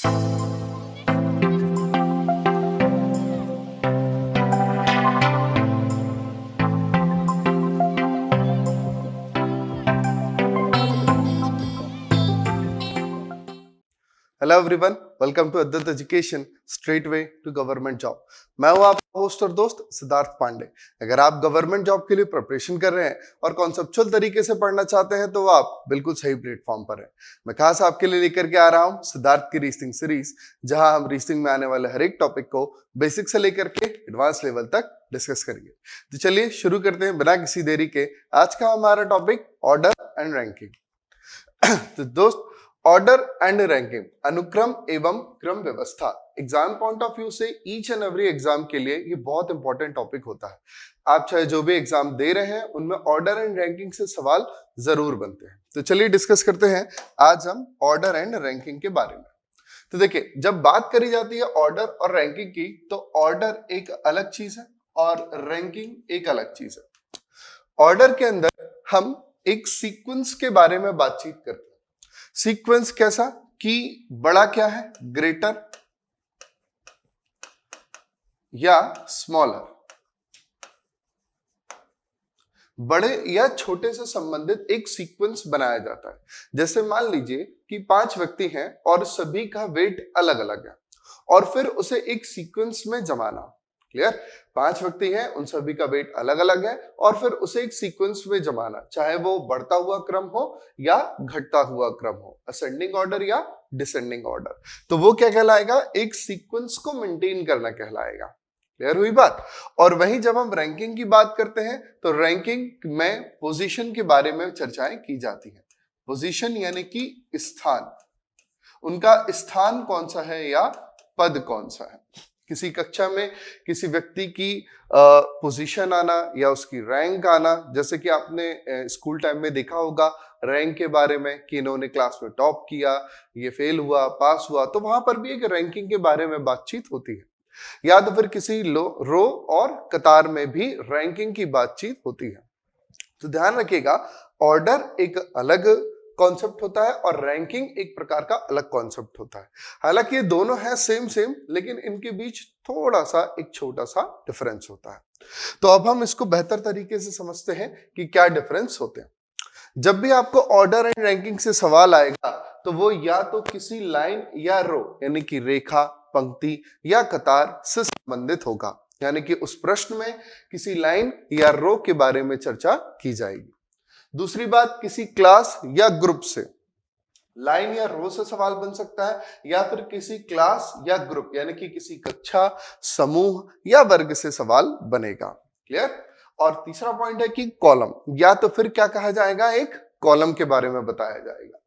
Hello everyone, welcome to Advait education straight way to government job. मैं हूं आपका host और दोस्त सिद्धार्थ पांडे। अगर आप गवर्नमेंट जॉब के लिए प्रिपरेशन कर रहे हैं और कॉन्सेप्चुअल तरीके से पढ़ना चाहते हैं तो आप बिल्कुल सही प्लेटफॉर्म पर हैं। मैं खास आपके लिए लेकर के आ रहा हूं सिद्धार्थ की रीजनिंग सीरीज, जहां हम रीजनिंग में आने वाले हर एक टॉपिक को बेसिक से लेकर के एडवांस लेवल तक डिस्कस करेंगे। तो चलिए शुरू करते हैं बिना किसी देरी के। आज का हमारा टॉपिक ऑर्डर एंड रैंकिंग। तो दोस्त, ऑर्डर एंड रैंकिंग, अनुक्रम एवं क्रम व्यवस्था, एग्जाम पॉइंट ऑफ व्यू से ईच एंड एवरी एग्जाम के लिए ये बहुत इंपॉर्टेंट टॉपिक होता है। आप चाहे जो भी एग्जाम दे रहे हैं उनमें ऑर्डर एंड रैंकिंग से सवाल जरूर बनते हैं। तो चलिए डिस्कस करते हैं आज हम ऑर्डर एंड रैंकिंग के बारे में। तो देखिए, जब बात करी जाती है ऑर्डर और रैंकिंग की, तो ऑर्डर एक अलग चीज है और रैंकिंग एक अलग चीज है। ऑर्डर के अंदर हम एक सीक्वेंस के बारे में बातचीत करते हैं। सीक्वेंस कैसा कि बड़ा क्या है, ग्रेटर या स्मॉलर, बड़े या छोटे से संबंधित एक सीक्वेंस बनाया जाता है। जैसे मान लीजिए कि 5 व्यक्ति हैं और सभी का वेट अलग अलग है और फिर उसे एक सीक्वेंस में जमाना। क्लियर? 5 व्यक्ति हैं, उन सभी का वेट अलग अलग है और फिर उसे एक सीक्वेंस में जमाना, चाहे वो बढ़ता हुआ क्रम हो या घटता हुआ क्रम हो, असेंडिंग ऑर्डर या डिसेंडिंग ऑर्डर, तो वो क्या कहलाएगा? एक सीक्वेंस को मेंटेन करना कहलाएगा। क्लियर हुई बात? और वहीं जब हम रैंकिंग की बात करते हैं तो रैंकिंग में पोजीशन के बारे में चर्चाएं की जाती हैं। पोजीशन यानी कि स्थान, उनका स्थान कौन सा है या पद कौन सा है। किसी कक्षा में किसी व्यक्ति की पोजीशन आना या उसकी रैंक आना, जैसे कि आपने स्कूल टाइम में देखा होगा रैंक के बारे में कि इन्होंने क्लास में टॉप किया, ये फेल हुआ, पास हुआ, तो वहां पर भी एक रैंकिंग के बारे में बातचीत होती है। या तो फिर किसी रो और कतार में भी रैंकिंग की बातचीत होती है। तो ध्यान रखिएगा, ऑर्डर एक अलग कॉन्सेप्ट होता है और रैंकिंग एक प्रकार का अलग कॉन्सेप्ट होता है। हालांकि ये दोनों हैं सेम, लेकिन इनके बीच थोड़ा सा एक छोटा सा डिफरेंस होता है। तो अब हम इसको बेहतर तरीके से समझते हैं कि क्या डिफरेंस होते हैं। जब भी आपको ऑर्डर एंड रैंकिंग से सवाल आएगा तो वो या तो किसी लाइन या रो यानी कि रेखा, पंक्ति या कतार से संबंधित होगा, यानी कि उस प्रश्न में किसी लाइन या रो के बारे में चर्चा की जाएगी। दूसरी बात, किसी क्लास या ग्रुप से, लाइन या रो से सवाल बन सकता है, या फिर किसी क्लास या ग्रुप यानी कि किसी कक्षा, समूह या वर्ग से सवाल बनेगा। क्लियर? और तीसरा पॉइंट है कि कॉलम, या तो फिर क्या कहा जाएगा, एक कॉलम के बारे में बताया जाएगा।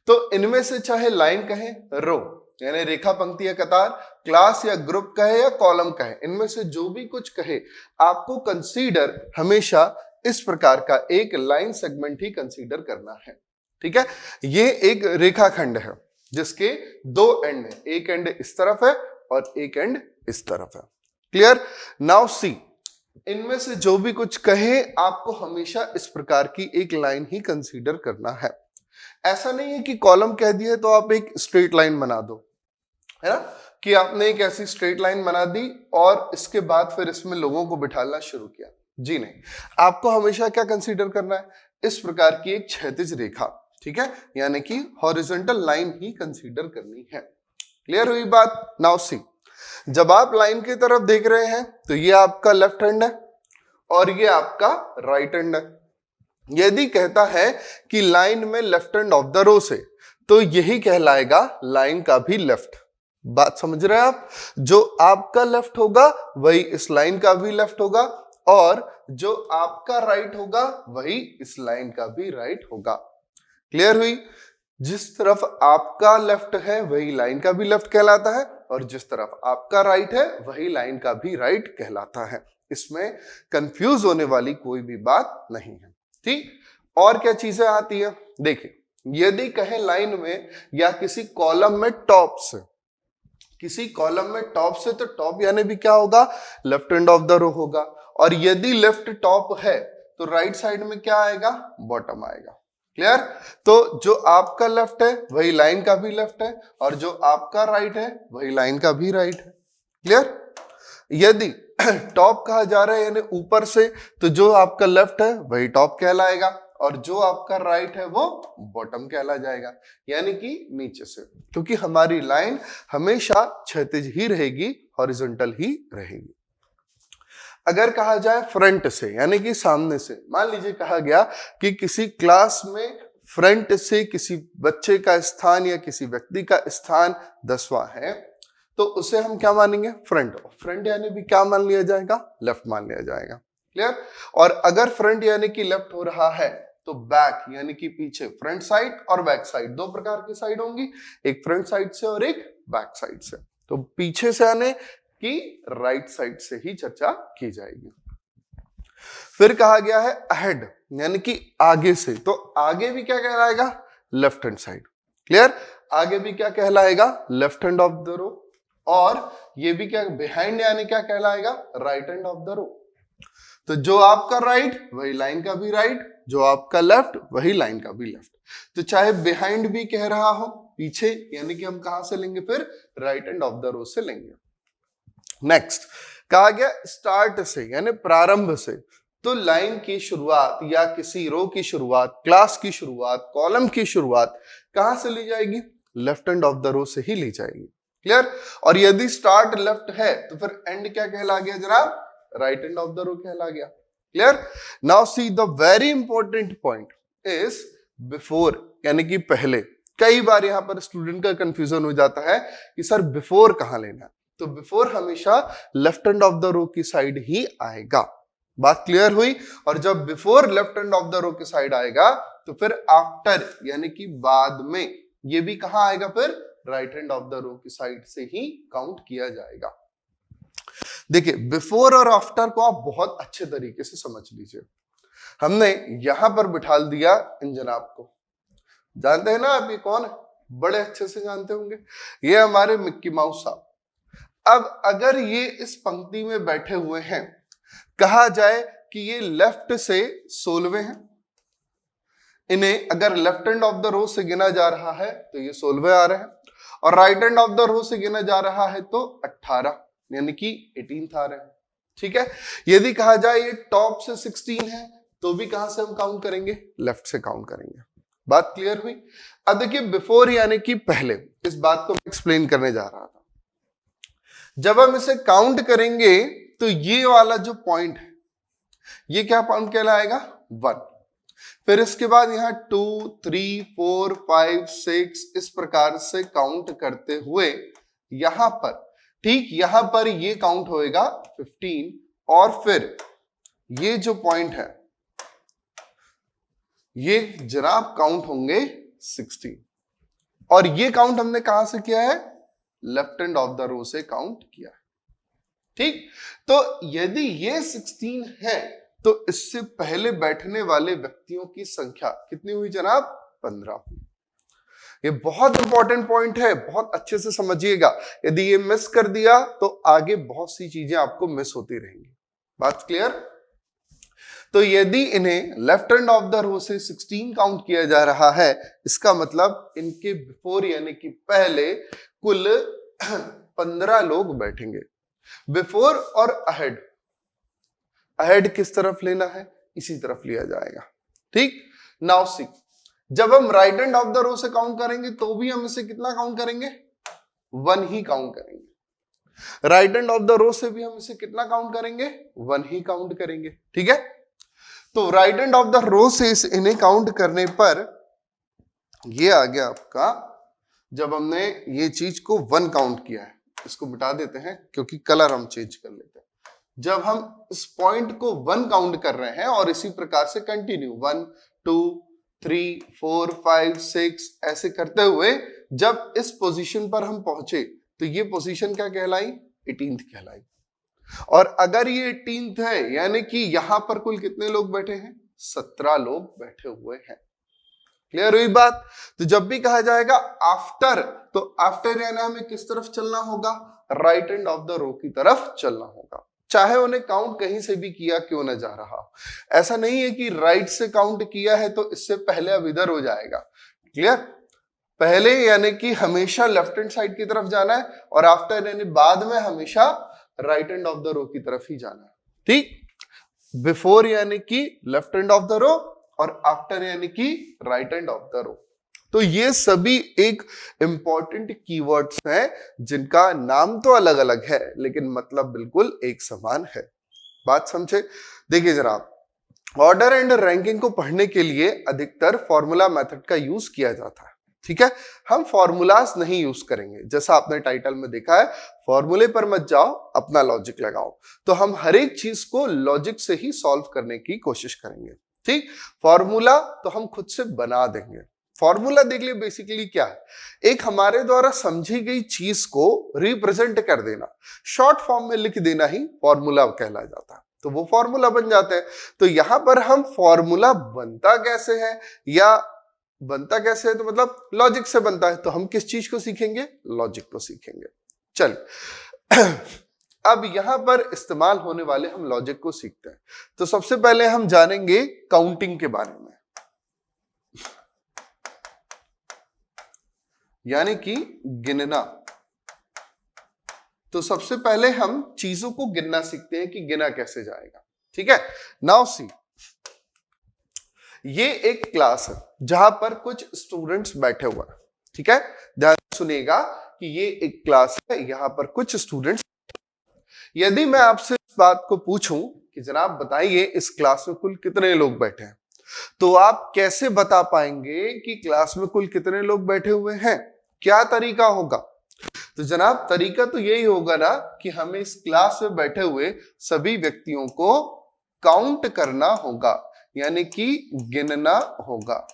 तो इनमें से चाहे लाइन कहें, रो यानी रेखा, पंक्ति या कतार, क्लास या ग्रुप कहे या कॉलम कहे, इनमें से जो भी कुछ कहे, आपको कंसीडर हमेशा इस प्रकार का एक लाइन सेगमेंट ही कंसीडर करना है। ठीक है? ये एक रेखाखंड है जिसके 2 एंड है, एक एंड इस तरफ है और एक एंड इस तरफ है। क्लियर? नाउ सी, इनमें से जो भी कुछ कहे आपको हमेशा इस प्रकार की एक लाइन ही कंसीडर करना है। ऐसा नहीं है कि कॉलम कह दिया तो आप एक स्ट्रेट लाइन बना दो, है ना, कि आपने एक ऐसी स्ट्रेट लाइन बना दी और इसके बाद फिर इसमें लोगों को बिठाना शुरू किया। जी नहीं, आपको हमेशा क्या कंसीडर करना है, इस प्रकार की एक क्षैतिज रेखा, ठीक है, यानी कि हॉरिजॉन्टल लाइन ही कंसीडर करनी है। क्लियर हुई बात? नाउ सी, जब आप लाइन की तरफ देख रहे हैं तो ये आपका लेफ्ट हैंड है और ये आपका राइट हैंड है। यदि कहता है कि लाइन में left hand of the row से, तो यही कहलाएगा लाइन का भी लेफ्ट। बात समझ रहे हैं आप? जो आपका लेफ्ट होगा वही इस लाइन का भी लेफ्ट होगा और जो आपका राइट होगा वही इस लाइन का भी राइट होगा। क्लियर हुई? जिस तरफ आपका लेफ्ट है वही लाइन का भी लेफ्ट कहलाता है और जिस तरफ आपका राइट है वही लाइन का भी राइट कहलाता है। इसमें कंफ्यूज होने वाली कोई भी बात नहीं है। ठीक? और क्या चीजें आती है? देखिए, यदि कहे लाइन में या किसी कॉलम में टॉप से, किसी कॉलम में टॉप से, तो टॉप यानी भी क्या होगा, left hand of the row होगा। और यदि लेफ्ट टॉप है तो राइट साइड में क्या आएगा, बॉटम आएगा। क्लियर? तो जो आपका लेफ्ट है वही लाइन का भी लेफ्ट है, और जो आपका राइट है वही लाइन का भी राइट है। क्लियर? यदि टॉप कहा जा रहा है यानी ऊपर से, तो जो आपका लेफ्ट है वही टॉप कहलाएगा, और जो आपका राइट है वो बॉटम कहला जाएगा, यानी कि नीचे से, क्योंकि हमारी लाइन हमेशा क्षैतिज ही रहेगी, हॉरिजॉन्टल ही रहेगी। अगर कहा जाए फ्रंट से यानी कि सामने से, मान लीजिए कहा गया कि किसी क्लास में फ्रंट से किसी बच्चे का स्थान या किसी व्यक्ति का स्थान 10वां है, तो उसे हम क्या मानेंगे? फ्रंट। फ्रंट यानी भी क्या मान लिया जाएगा? लेफ्ट मान लिया जाएगा। क्लियर? और अगर फ्रंट यानी कि लेफ्ट हो रहा है, तो बैक यानी कि पीछे, फ्रंट साइड और बैक साइड दो प्रकार की साइड होंगी, एक फ्रंट साइड से और एक बैक साइड से। तो पीछे से आने की राइट साइड से ही चर्चा की जाएगी। फिर कहा गया है अहेड यानी कि आगे से, तो आगे भी क्या कहलाएगा? Left hand side. क्लियर? आगे भी क्या कहलाएगा? Left hand of the row. और ये भी क्या बिहाइंड यानी क्या कहलाएगा? Right hand of the row. तो जो आपका राइट वही लाइन का भी राइट, जो आपका लेफ्ट वही लाइन का भी लेफ्ट। तो चाहे बिहाइंड भी कह रहा हो, पीछे, यानी कि हम कहां से लेंगे? फिर right hand of the row से लेंगे। नेक्स्ट कहा गया स्टार्ट से यानी प्रारंभ से, तो लाइन की शुरुआत या किसी रो की शुरुआत, क्लास की शुरुआत, कॉलम की शुरुआत कहां से ली जाएगी? Left hand of the row से ही ली जाएगी। क्लियर? और यदि स्टार्ट लेफ्ट है तो फिर एंड क्या कहला गया जनाब? Right hand of the row कहला गया। Clear? Now see the very important point is before यानी कि पहले। कई बार यहां पर स्टूडेंट का कंफ्यूजन हो जाता है कि सर बिफोर कहां लेना है, तो बिफोर हमेशा left hand of the row की साइड ही आएगा। बात क्लियर हुई? और जब before left hand of the row की साइड आएगा, तो फिर आफ्टर यानी कि बाद में, ये भी कहां आएगा? फिर right hand of the row की साइड से ही काउंट किया जाएगा। देखिए, बिफोर और आफ्टर को आप बहुत अच्छे तरीके से समझ लीजिए। हमने यहां पर बिठा दिया इन जनाब को, जानते हैं ना आप ये कौन है? बड़े अच्छे से जानते होंगे, ये हमारे मिक्की माउस साहब। अब अगर ये इस पंक्ति में बैठे हुए हैं, कहा जाए कि ये लेफ्ट से 16वें हैं, इन्हें अगर left hand of the row से गिना जा रहा है तो ये 16वें आ रहे हैं, और right hand of the row से गिना जा रहा है तो 18 यानी कि 18 आ रहे हैं। ठीक है? यदि कहा जाए ये टॉप से 16 है, तो भी कहां से हम काउंट करेंगे? लेफ्ट से काउंट करेंगे। बात क्लियर हुई? अब देखिए, बिफोर यानी कि पहले, इस बात को मैं एक्सप्लेन करने जा रहा था। जब हम इसे काउंट करेंगे तो ये वाला जो पॉइंट है, ये क्या पॉइंट कहलाएगा? 1। फिर इसके बाद यहां 2, 3, 4, 5, 6 इस प्रकार से काउंट करते हुए यहां पर, ठीक यहां पर ये काउंट होएगा 15, और फिर ये जो पॉइंट है ये जनाब काउंट होंगे 16, और ये काउंट हमने कहां से किया है? Left hand of the row से काउंट किया है। ठीक? तो यदि ये 16 है, तो इससे पहले बैठने वाले व्यक्तियों की संख्या कितनी हुई जनाब? 15 हुई। ये बहुत इंपॉर्टेंट पॉइंट है, बहुत अच्छे से समझिएगा। यदि ये मिस कर दिया तो आगे बहुत सी चीजें आपको मिस होती रहेंगी। बात क्लियर? तो यदि इन्हें left hand of the row से 16 काउंट किया जा रहा है, इसका मतलब इनके बिफोर यानी कि पहले कुल 15 लोग बैठेंगे। बिफोर और अहेड, अहेड किस तरफ लेना है? इसी तरफ लिया जाएगा। ठीक? नाउ सी, जब हम right hand of the row से काउंट करेंगे तो भी हम इसे कितना काउंट करेंगे? 1 ही काउंट करेंगे। Right hand of the row से भी हम इसे कितना काउंट करेंगे? 1 ही काउंट करेंगे। ठीक है? तो right hand of the row से इन्हें काउंट करने पर ये आ गया आपका, जब हमने ये चीज को 1 काउंट किया है, इसको मिटा देते हैं क्योंकि कलर हम चेंज कर लेते हैं। जब हम इस पॉइंट को 1 काउंट कर रहे हैं और इसी प्रकार से कंटिन्यू 1, 2, 3, 4, 5, 6 ऐसे करते हुए जब इस पोजीशन पर हम पहुंचे, तो ये पोजीशन क्या कहलाई? 18th कहलाई। और अगर ये 18th है, यानी कि यहां पर कुल कितने लोग बैठे हैं? 17 लोग बैठे हुए हैं। क्लियर हुई बात? तो जब भी कहा जाएगा आफ्टर, तो आफ्टर यानी हमें किस तरफ चलना होगा? Right hand of the row की तरफ चलना होगा। चाहे उन्हें काउंट कहीं से भी किया क्यों न जा रहा। ऐसा नहीं है कि राइट से काउंट किया है तो इससे पहले अब इधर हो जाएगा। क्लियर? पहले यानी कि हमेशा लेफ्ट हैंड साइड की तरफ जाना है और आफ्टर यानी बाद में हमेशा right hand of the row की तरफ ही जाना है। ठीक? बिफोर यानी कि left hand of the row और आफ्टर यानी कि right hand of the row. तो ये सभी एक इंपॉर्टेंट कीवर्ड्स हैं जिनका नाम तो अलग अलग है लेकिन मतलब बिल्कुल एक समान है। बात समझे? देखिए जनाब, ऑर्डर एंड रैंकिंग को पढ़ने के लिए अधिकतर फॉर्मूला मेथड का यूज किया जाता है। ठीक है, हम फॉर्मूलाज नहीं यूज करेंगे। जैसा आपने टाइटल में देखा है, फॉर्मूले पर मत जाओ, अपना लॉजिक लगाओ। तो हम हर एक चीज को लॉजिक से ही सॉल्व करने की कोशिश करेंगे। ठीक, फॉर्मूला तो हम खुद से बना देंगे। फॉर्मूला देख लिए बेसिकली क्या है, एक हमारे द्वारा समझी गई चीज को रिप्रेजेंट कर देना, शॉर्ट फॉर्म में लिख देना ही फॉर्मूला कहला जाता है। तो वो फॉर्मूला बन जाते हैं। तो यहां पर हम फॉर्मूला बनता कैसे है या बनता कैसे है तो मतलब लॉजिक से बनता है। तो हम किस चीज को सीखेंगे? लॉजिक को सीखेंगे। चलिए अब यहां पर इस्तेमाल होने वाले हम लॉजिक को सीखते हैं। तो सबसे पहले हम जानेंगे काउंटिंग के बारे में, यानी कि गिनना। तो सबसे पहले हम चीजों को गिनना सीखते हैं कि गिना कैसे जाएगा। ठीक है, नाउ सी, ये एक क्लास है जहां पर कुछ स्टूडेंट्स बैठे हुए हैं। ठीक है, ध्यान सुनिएगा कि ये एक क्लास है, यहां पर कुछ स्टूडेंट्स। यदि मैं आपसे इस बात को पूछूं कि जनाब बताइए इस क्लास में कुल कितने लोग बैठे हैं, तो आप कैसे बता पाएंगे कि क्लास में कुल कितने लोग बैठे हुए हैं? क्या तरीका होगा? तो जनाब तरीका तो यही होगा ना कि हमें इस क्लास में बैठे हुए सभी व्यक्तियों को काउंट करना होगा, यानी कि गिनना होगा।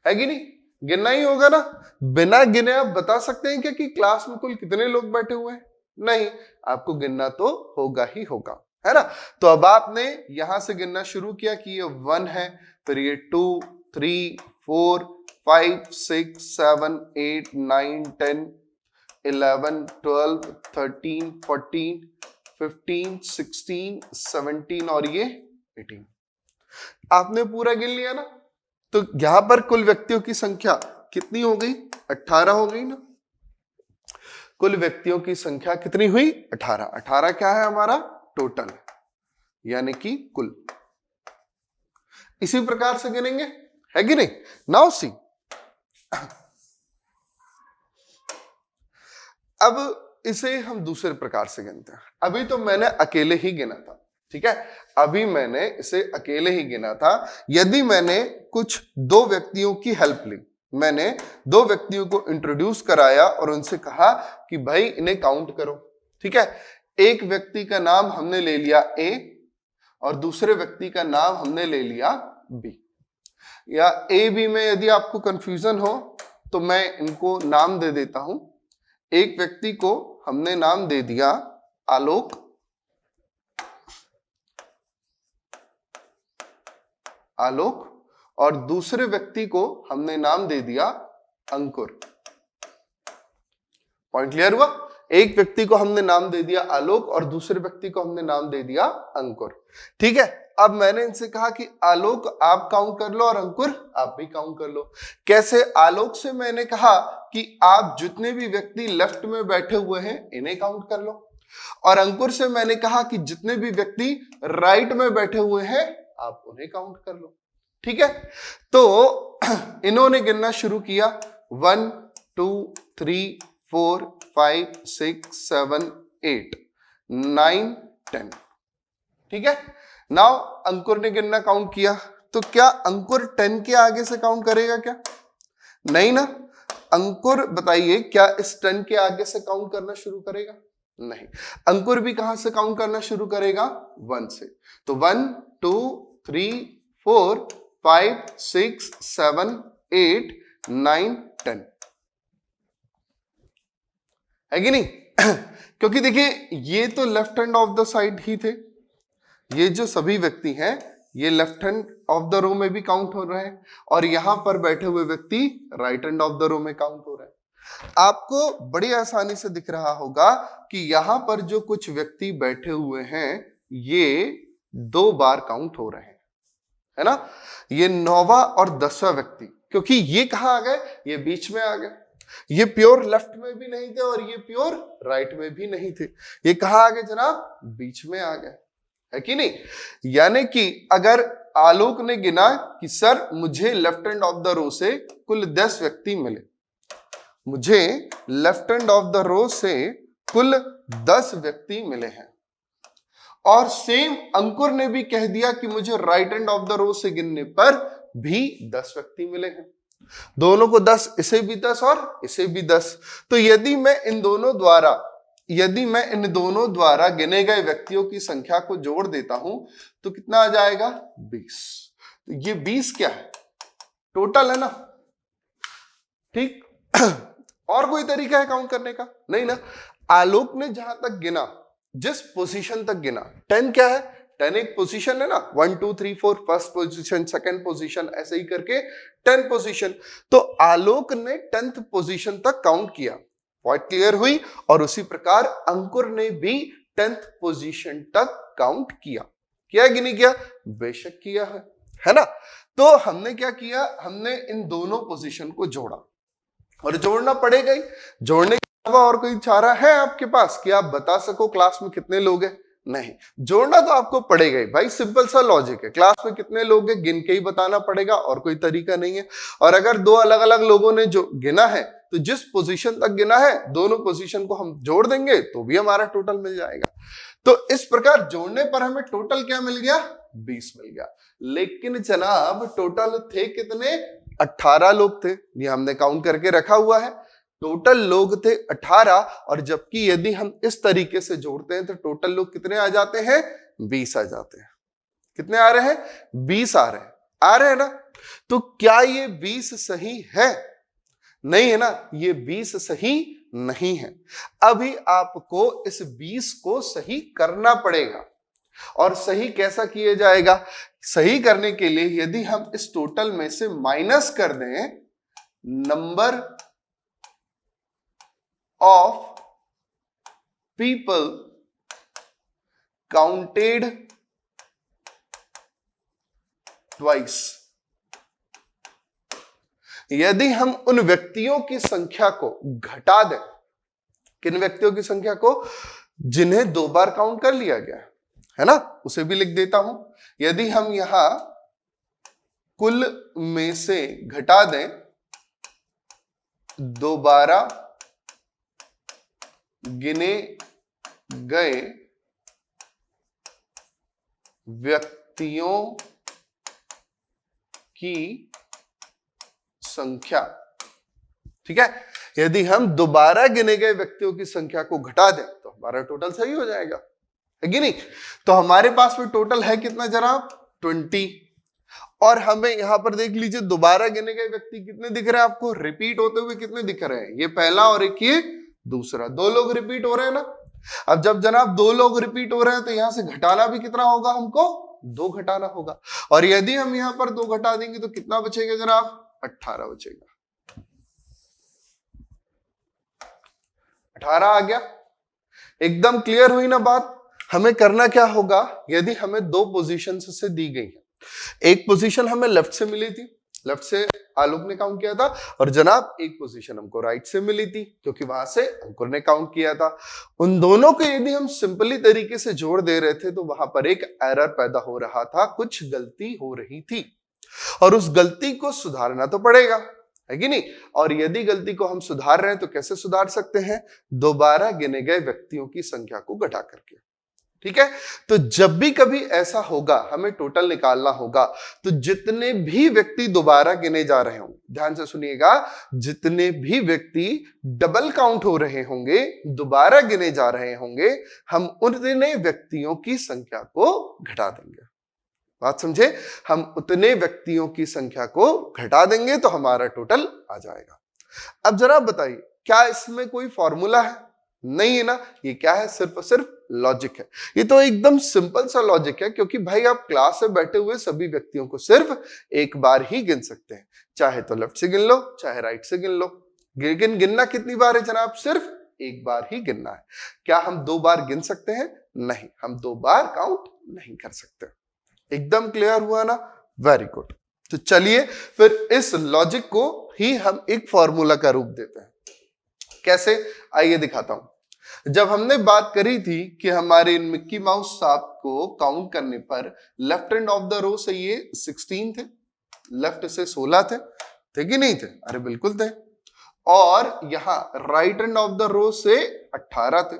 है कि नहीं? गिनना ही होगा ना। बिना गिने आप बता सकते हैं क्या कि क्लास में कुल कितने लोग बैठे हुए हैं? नहीं, आपको गिनना तो होगा ही होगा, है ना। तो अब आपने यहां से गिनना शुरू किया कि ये 1 है, फिर ये 2, 3, 4, 5, 6, 7, 8, 9, 10, 11, 12, 13, 14, 15, 16, 17 और ये 18। आपने पूरा गिन लिया ना। तो यहां पर कुल व्यक्तियों की संख्या कितनी हो गई? 18 हो गई ना। कुल व्यक्तियों की संख्या कितनी हुई? 18। 18 क्या है हमारा? टोटल, यानी कि कुल। इसी प्रकार से गिनेंगे, है कि नहीं? नाउ सी, अब इसे हम दूसरे प्रकार से गिनते हैं। अभी तो मैंने अकेले ही गिना था। ठीक है, अभी मैंने इसे अकेले ही गिना था। यदि मैंने कुछ 2 व्यक्तियों की हेल्प ली, मैंने 2 व्यक्तियों को इंट्रोड्यूस कराया और उनसे कहा कि भाई इन्हें काउंट करो। ठीक है, एक व्यक्ति का नाम हमने ले लिया ए और दूसरे व्यक्ति का नाम हमने ले लिया बी। या ए बी में यदि आपको कंफ्यूजन हो तो मैं इनको नाम दे देता हूं। एक व्यक्ति को हमने नाम दे दिया आलोक, और दूसरे व्यक्ति को हमने नाम दे दिया अंकुर। पॉइंट क्लियर हुआ? एक व्यक्ति को हमने नाम दे दिया आलोक और दूसरे व्यक्ति को हमने नाम दे दिया अंकुर। ठीक है, अब मैंने इनसे कहा कि आलोक आप काउंट कर लो और अंकुर आप भी काउंट कर लो। कैसे? आलोक से मैंने कहा कि आप जितने भी व्यक्ति लेफ्ट में बैठे हुए हैं इन्हें काउंट कर लो, और अंकुर से मैंने कहा कि जितने भी व्यक्ति राइट में बैठे हुए हैं आप उन्हें काउंट कर लो। ठीक है, तो इन्होंने गिनना शुरू किया 1, 2, 3, 4, 5, 6, 7, 8, 9, 10। ठीक है, नाउ अंकुर ने गिनना काउंट किया। तो क्या अंकुर 10 के आगे से काउंट करेगा क्या? नहीं ना। अंकुर बताइए क्या इस 10 के आगे से काउंट करना शुरू करेगा? नहीं। अंकुर भी कहां से काउंट करना शुरू करेगा? 1 से। तो 1, 2, 3, 4, 5, 6, 7, 8, 9, 10। है कि नहीं? क्योंकि देखिए ये तो left hand of the side ही थे। ये जो सभी व्यक्ति हैं ये left hand of the row में भी काउंट हो रहे हैं और यहां पर बैठे हुए व्यक्ति right hand of the row में काउंट हो रहे हैं। आपको बड़ी आसानी से दिख रहा होगा कि यहां पर जो कुछ व्यक्ति बैठे हुए हैं ये 2 बार काउंट हो रहे हैं, है ना। ये 9वां और 10वां व्यक्ति, क्योंकि ये कहां आ गए, ये बीच में आ गए। ये प्योर लेफ्ट में भी नहीं थे और ये प्योर राइट में भी नहीं थे। ये कहां आ गए जनाब, बीच में आ गए, है कि नहीं। यानी कि अगर आलोक ने गिना कि सर मुझे left hand of the row से कुल 10 व्यक्ति मिले, मुझे left hand of the row से कुल 10 व्यक्ति मिले हैं, और सेम अंकुर ने भी कह दिया कि मुझे right hand of the row से गिनने पर भी 10 व्यक्ति मिले हैं। दोनों को 10, इसे भी 10 और इसे भी 10। तो यदि मैं इन दोनों द्वारा गिने गए व्यक्तियों की संख्या को जोड़ देता हूं तो कितना आ जाएगा, 20। तो ये 20 क्या है, टोटल है ना, ठीक। और कोई तरीका है काउंट करने का, नहीं ना। आलोक ने जहां तक गिना, जिस पोजीशन तक गिना, 10 क्या है, 10 एक पोजीशन है ना, 1 2 3 4 फर्स्ट पोजीशन, सेकंड पोजीशन, ऐसे ही करके 10 पोजीशन। तो आलोक ने 10th पोजीशन तक काउंट किया, पॉइंट क्लियर हुई। और उसी प्रकार अंकुर ने भी 10th पोजीशन तक काउंट किया कि नहीं किया, बेशक किया है ना। तो हमने क्या किया, हमने इन दोनों पोजीशन को जोड़ा, और जोड़ना पड़ेगा ही। जोड़ने के अलावा और कोई चारा है आपके पास कि आप बता सको क्लास में कितने लोग हैं, नहीं। जोड़ना तो आपको पड़ेगा ही भाई, सिंपल सा लॉजिक है। क्लास में कितने लोग हैं गिन के ही बताना पड़ेगा, और कोई तरीका नहीं है। और अगर 2 अलग अलग लोगों ने जो गिना है, तो जिस पोजीशन तक गिना है दोनों पोजीशन को हम जोड़ देंगे तो भी हमारा टोटल मिल जाएगा। तो इस प्रकार जोड़ने पर हमें टोटल क्या मिल गया, 20 मिल गया। लेकिन जनाब टोटल थे कितने, 18 लोग थे, ये हमने काउंट करके रखा हुआ है। टोटल लोग थे 18, और जबकि यदि हम इस तरीके से जोड़ते हैं तो टोटल लोग कितने आ जाते हैं, 20 आ जाते हैं। कितने आ रहे हैं, 20 आ रहे हैं ना। तो क्या ये 20 सही है, नहीं है ना, ये 20 सही नहीं है। अभी आपको इस 20 को सही करना पड़ेगा। और सही कैसा किया जाएगा, सही करने के लिए यदि हम इस टोटल में से माइनस कर दें number of people counted twice, यदि हम उन व्यक्तियों की संख्या को घटा दें, किन व्यक्तियों की संख्या को, जिन्हें 2 बार काउंट कर लिया गया है ना, उसे भी लिख देता हूं। यदि हम यहां कुल में से घटा दें दोबारा गिने गए व्यक्तियों की संख्या, ठीक है। यदि हम दोबारा गिने गए व्यक्तियों की संख्या को घटा दें तो हमारा टोटल सही हो जाएगा, है कि नहीं। तो हमारे पास में टोटल है कितना जनाब, 20। और हमें यहां पर देख लीजिए दोबारा गिने गए व्यक्ति कितने दिख रहे हैं आपको, रिपीट होते हुए कितने दिख रहे हैं, ये पहला और एक ये दूसरा, 2 लोग रिपीट हो रहे हैं ना। अब जब जनाब 2 लोग रिपीट हो रहे हैं तो यहां से घटाना भी कितना होगा, हमको 2 घटाना होगा। और यदि हम यहां पर 2 घटा देंगे तो कितना बचेगा जनाब, 18 बचेगा। 18 आ गया, एकदम क्लियर हुई ना बात। हमें करना क्या होगा, यदि हमें 2 पोजीशन से दी गई है, एक पोजीशन हमें लेफ्ट से मिली थी, लेफ्ट से आलोक ने काउंट किया था, और जनाब एक पोजीशन हमको राइट से मिली थी क्योंकि वहां से अंकुर ने काउंट किया था। उन दोनों को यदि हम सिंपली तरीके से जोड़ दे रहे थे तो वहां पर एक एरर पैदा हो रहा था, कुछ गलती हो रही थी, और उस गलती को सुधारना तो पड़ेगा, है कि नहीं। और यदि गलती को हम सुधार रहे हैं तो कैसे सुधार सकते हैं, दोबारा गिने गए व्यक्तियों की संख्या को घटा करके, ठीक है। तो जब भी कभी ऐसा होगा हमें टोटल निकालना होगा, तो जितने भी व्यक्ति दोबारा गिने जा रहे होंगे, ध्यान से सुनिएगा, जितने भी व्यक्ति डबल काउंट हो रहे होंगे, दोबारा गिने जा रहे होंगे, हम उतने व्यक्तियों की संख्या को घटा देंगे। बात समझे, हम उतने व्यक्तियों की संख्या को घटा देंगे तो हमारा टोटल आ जाएगा। अब जरा बताइए, क्या इसमें कोई फॉर्मूला है, नहीं है ना। ये क्या है, सिर्फ और सिर्फ लॉजिक है। ये तो एकदम सिंपल सा लॉजिक है, क्योंकि भाई आप क्लास में बैठे हुए सभी व्यक्तियों को सिर्फ एक बार ही गिन सकते हैं, चाहे तो लेफ्ट से गिन लो चाहे राइट से गिन लो, लेकिन गिनना कितनी बार है जनाब? सिर्फ एक बार ही गिनना है। क्या हम 2 बार गिन सकते हैं? नहीं, हम 2 बार काउंट नहीं कर सकते। एकदम क्लियर हुआ ना? Very good. तो चलिए फिर इस लॉजिक को ही हम एक फॉर्मूला का रूप देते हैं। कैसे? आइए दिखाता हूं। जब हमने बात करी थी कि हमारे मिक्की माउस सांप को काउंट करने पर left end of the row से ये 16 थे, लेफ्ट से 16 थे कि नहीं थे? अरे बिल्कुल थे। और यहां right end of the row से 18 थे,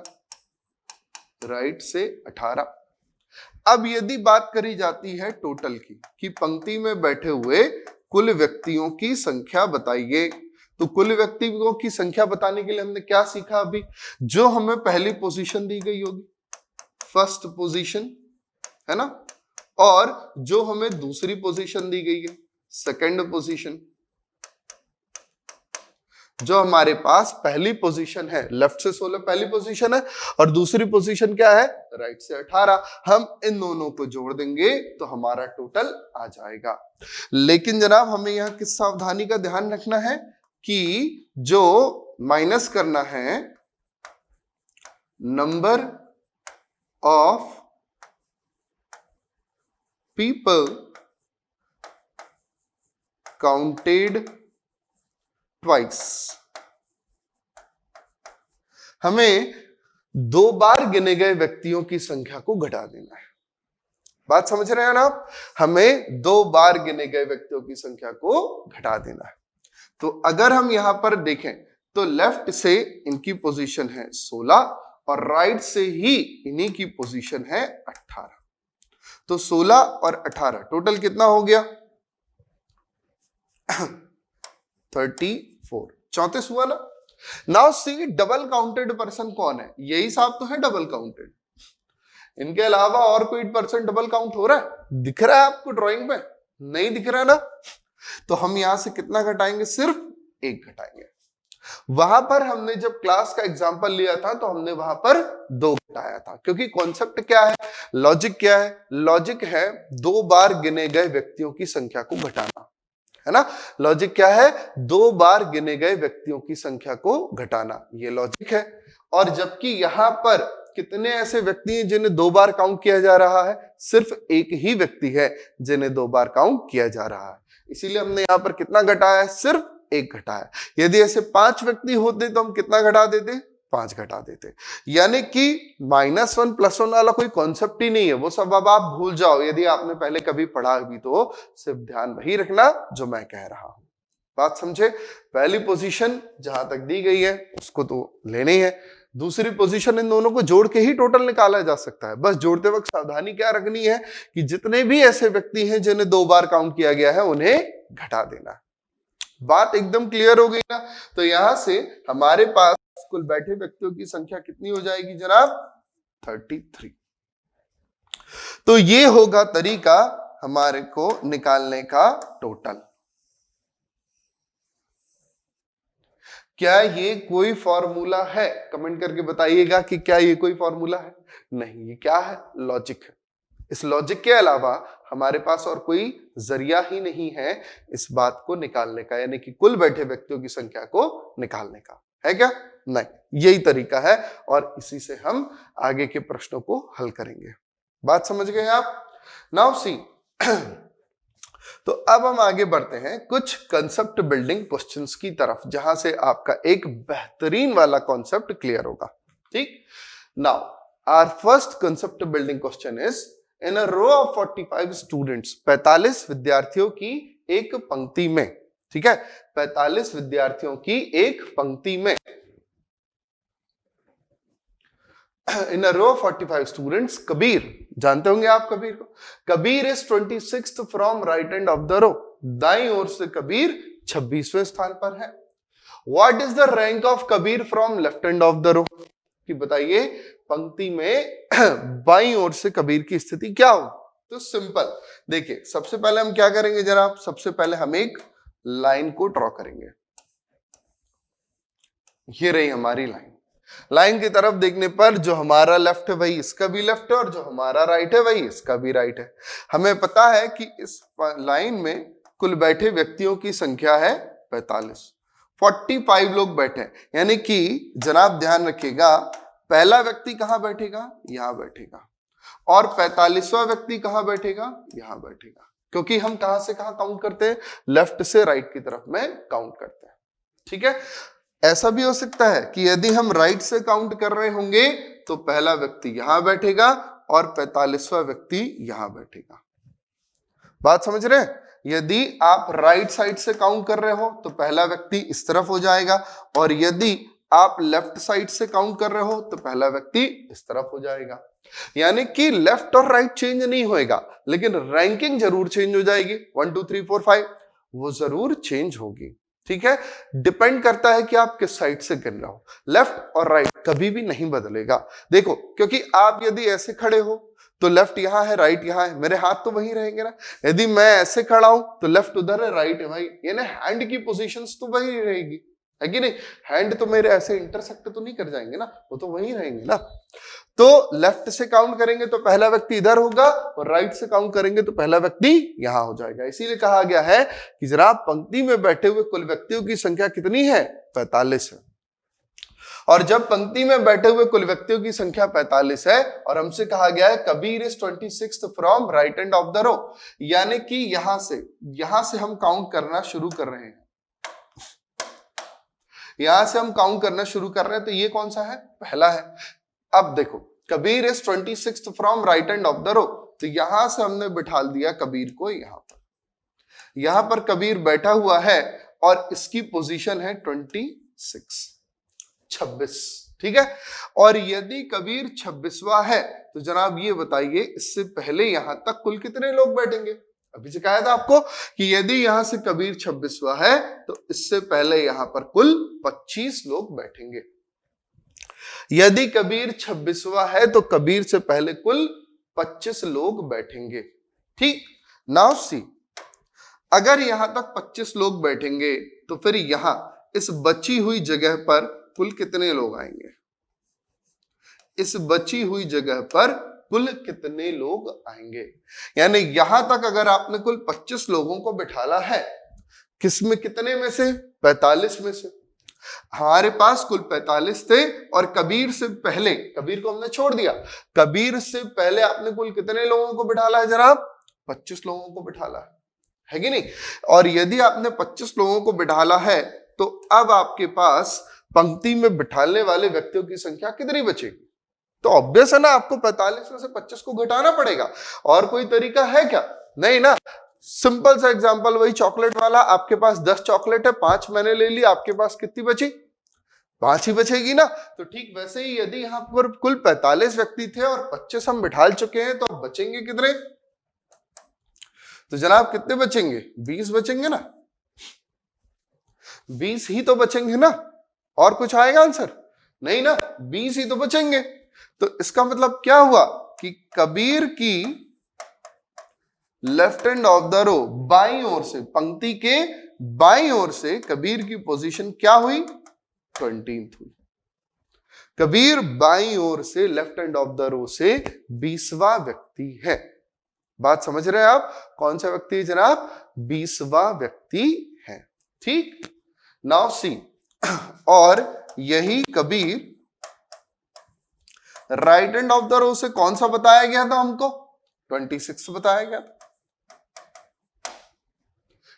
राइट से 18। अब यदि बात करी जाती है टोटल की, कि पंक्ति में बैठे हुए कुल व्यक्तियों की संख्या बताइए, तो कुल व्यक्तियों की संख्या बताने के लिए हमने क्या सीखा अभी? जो हमें पहली पोजीशन दी गई होगी, फर्स्ट पोजीशन, है ना, और जो हमें दूसरी पोजीशन दी गई है, सेकंड पोजीशन। जो हमारे पास पहली पोजीशन है, लेफ्ट से 16 पहली पोजीशन है, और दूसरी पोजीशन क्या है? राइट से 18। हम इन दोनों को जोड़ देंगे तो हमारा टोटल आ जाएगा। लेकिन जनाब हमें यहां किस सावधानी का ध्यान रखना है कि जो माइनस करना है number of people counted twice, हमें 2 बार गिने गए व्यक्तियों की संख्या को घटा देना है। बात समझ रहे हैं ना आप? हमें 2 बार गिने गए व्यक्तियों की संख्या को घटा देना है। तो अगर हम यहां पर देखें तो लेफ्ट से इनकी पोजीशन है 16 और राइट से ही इन्हीं की पोजीशन है 18। तो 16 और 18 टोटल कितना हो गया? 34, 34 हुआ ना? Now see double counted person कौन है? यही साहब तो है डबल काउंटेड। इनके अलावा और कोई पर्सन डबल काउंट हो रहा है? दिख रहा है आपको ड्राइंग में? नहीं दिख रहा है ना? तो हम यहां से कितना घटाएंगे? सिर्फ 1 घटाएंगे। वहां पर हमने जब क्लास का एग्जांपल लिया था तो हमने वहां पर 2 घटाया था, क्योंकि कॉन्सेप्ट क्या है, लॉजिक क्या है? लॉजिक है 2 बार गिने गए व्यक्तियों की संख्या को घटाना, है ना? लॉजिक क्या है? 2 बार गिने गए व्यक्तियों की संख्या को घटाना, ये लॉजिक है। और जबकि यहां पर कितने ऐसे व्यक्ति हैं जिन्हें 2 बार काउंट किया जा रहा है? सिर्फ एक ही व्यक्ति है जिन्हें 2 बार काउंट किया जा रहा है, इसीलिए हमने यहां पर कितना घटाया है? सिर्फ 1 घटाया। यदि ऐसे 5 व्यक्ति होते तो हम कितना घटा देते? 5 घटा देते। यानी कि -1 +1 वाला कोई कॉन्सेप्ट ही नहीं है, वो सब अब आप भूल जाओ। यदि आपने पहले कभी पढ़ा भी तो सिर्फ ध्यान वही रखना जो मैं कह रहा हूं। बात समझे? पहली पोजीशन जहां तक दी गई है उसको तो लेनी है, दूसरी पोजीशन इन दोनों को जोड़ के ही टोटल निकाला जा सकता है। बस जोड़ते वक्त सावधानी क्या रखनी है कि जितने भी ऐसे व्यक्ति हैं जिन्हें 2 बार काउंट किया गया है उन्हें घटा देना। बात एकदम क्लियर हो गई ना? तो यहां से हमारे पास कुल बैठे व्यक्तियों की संख्या कितनी हो जाएगी जनाब? 33। तो ये होगा तरीका हमारे को निकालने का टोटल। क्या ये कोई फॉर्मूला है? कमेंट करके बताइएगा कि क्या ये कोई फॉर्मूला है? नहीं, ये क्या है? लॉजिक है। इस लॉजिक के अलावा हमारे पास और कोई जरिया ही नहीं है इस बात को निकालने का, यानी कि कुल बैठे व्यक्तियों की संख्या को निकालने का। है क्या? नहीं, यही तरीका है और इसी से हम आगे के प्रश्नों को हल करेंगे। बात समझ गए आप? नाउ सी तो अब हम आगे बढ़ते हैं कुछ कंसेप्ट बिल्डिंग क्वेश्चंस की तरफ, जहां से आपका एक बेहतरीन वाला कॉन्सेप्ट क्लियर होगा। ठीक? Now our first concept building question is in a row of 45 students, 45 विद्यार्थियों की एक पंक्ति में, ठीक है, 45 विद्यार्थियों की एक पंक्ति में, in a row of 45 students, Kabir, जानते होंगे आप कबीर को, Kabir is 26th from right end of the row, दाईं ओर से कबीर 26वें स्थान पर है। What is the rank of Kabir from left end of the row? कि बताइए पंक्ति में बाईं ओर से कबीर की स्थिति क्या हो? तो सिंपल, देखिए सबसे पहले हम क्या करेंगे जनाब? सबसे पहले हम एक लाइन को ड्रॉ करेंगे। ये रही हमारी लाइन। लाइन की तरफ देखने पर जो हमारा लेफ्ट है वही इसका भी लेफ्ट है और जो हमारा राइट है वही इसका भी राइट है। हमें पता है कि इस लाइन में कुल बैठे व्यक्तियों की संख्या है 45। 45 लोग बैठे हैं, यानी कि जनाब ध्यान रखिएगा, पहला व्यक्ति कहां बैठेगा, यहां बैठेगा, और 45वां व्यक्ति कहां बैठेगा, यहां बैठेगा, क्योंकि हम कहां से कहां काउंट करते हैं, लेफ्ट से राइट की तरफ में काउंट करते हैं। ठीक है, ऐसा भी हो सकता है कि यदि हम राइट से काउंट कर रहे होंगे तो पहला व्यक्ति यहां बैठेगा और 45वां व्यक्ति यहां बैठेगा। बात समझ रहे हैं? यदि आप राइट साइड से काउंट कर रहे हो तो पहला व्यक्ति इस तरफ हो जाएगा, और यदि आप लेफ्ट साइड से काउंट कर रहे हो तो पहला व्यक्ति इस तरफ हो जाएगा। यानी कि लेफ्ट और राइट चेंज नहीं होएगा, लेकिन रैंकिंग जरूर चेंज हो जाएगी। 1 2 3 4 5 वो जरूर चेंज होगी। ठीक है, डिपेंड करता है कि आप किस साइड से गिन रहे हो, लेफ्ट और राइट कभी भी नहीं बदलेगा। देखो, क्योंकि आप यदि ऐसे खड़े हो तो लेफ्ट यहां है, राइट यहां है, मेरे हाथ तो वहीं रहेंगे ना। यदि मैं ऐसे खड़ा हूं तो लेफ्ट उधर है, राइट है भाई, यानी हैंड की पोजीशंस तो वही रहेगी, है कि नहीं। हैंड तो मेरे ऐसे इंटरसेक्ट तो नहीं कर जाएंगे ना, वो तो वहीं रहेंगे ना। तो लेफ्ट से काउंट करेंगे तो पहला व्यक्ति इधर होगा, और राइट से काउंट करेंगे तो पहला व्यक्ति यहां हो जाएगा। इसीलिए कहा गया है कि जरा पंक्ति में बैठे हुए कुल व्यक्तियों की संख्या कितनी है, 45 है। और जब पंक्ति में बैठे हुए कुल व्यक्तियों की संख्या 45 है, और हमसे कहा गया है Kabir is 26th from right end of the row, यानी कि यहां से हम काउंट करना शुरू कर रहे हैं, यहां से हम काउंट करना शुरू कर रहे हैं। तो ये कौन सा है, पहला है। अब देखो, Kabir is 26th from right end of the row, तो यहां से हमने बिठा दिया कबीर को यहां पर कबीर बैठा हुआ है, और इसकी पोजीशन है 26। ठीक है, और यदि कबीर 26वां है तो जनाब ये बताइए, इससे पहले यहां तक कुल कितने लोग बैठेंगे। अभी सिखाया था आपको कि यदि यहां से कबीर 26वां है तो इससे पहले यहां पर कुल 25 लोग बैठेंगे। यदि कबीर 26वां है तो कबीर से पहले कुल 25 लोग बैठेंगे। ठीक, नाउ सी, अगर यहां तक 25 लोग बैठेंगे तो फिर यहां इस बची हुई जगह पर कुल कितने लोग आएंगे, इस बची हुई जगह पर कुल कितने लोग आएंगे। यानी यहां तक अगर आपने कुल 25 लोगों को बिठाला है, किसमें, कितने में से, 45 में से। हमारे पास कुल 45 थे, और कबीर से पहले, कबीर को हमने छोड़ दिया, कबीर से पहले आपने कुल कितने लोगों को बिठाला है जनाब, 25 लोगों को बिठाला है कि नहीं। और यदि आपने 25 लोगों को बिठाला है तो अब आपके पास पंक्ति में बिठाने वाले व्यक्तियों की संख्या कितनी बचेगी। तो ऑब्वियस है ना, आपको 45 में से 25 को घटाना पड़ेगा, और कोई तरीका है क्या, नहीं ना। सिंपल सा एग्जांपल, वही चॉकलेट वाला, आपके पास 10 चॉकलेट है, 5 मैंने ले ली, आपके पास कितनी बची, 5 ही बचेगी ना। तो ठीक वैसे ही यदि यहां पर कुल 45 व्यक्ति थे और 25 हम बिठाल चुके हैं, तो अब बचेंगे कितने, तो जनाब कितने बचेंगे, 20 बचेंगे ना, 20 ही तो बचेंगे ना, और कुछ आएगा आंसर, नहीं ना, 20 ही तो बचेंगे। तो इसका मतलब क्या हुआ कि कबीर की left end of the row, बाईं ओर से, पंक्ति के बाईं ओर से कबीर की पोजीशन क्या हुई, 20th हुई। कबीर बाईं ओर से left end of the row से 20वां व्यक्ति है। बात समझ रहे हैं आप, कौन सा व्यक्ति है जनाब, 20वां व्यक्ति है। ठीक, नाउ सी, और यही Kabir right end of the row से कौन सा बताया गया था हमको, 26 बताया गया था,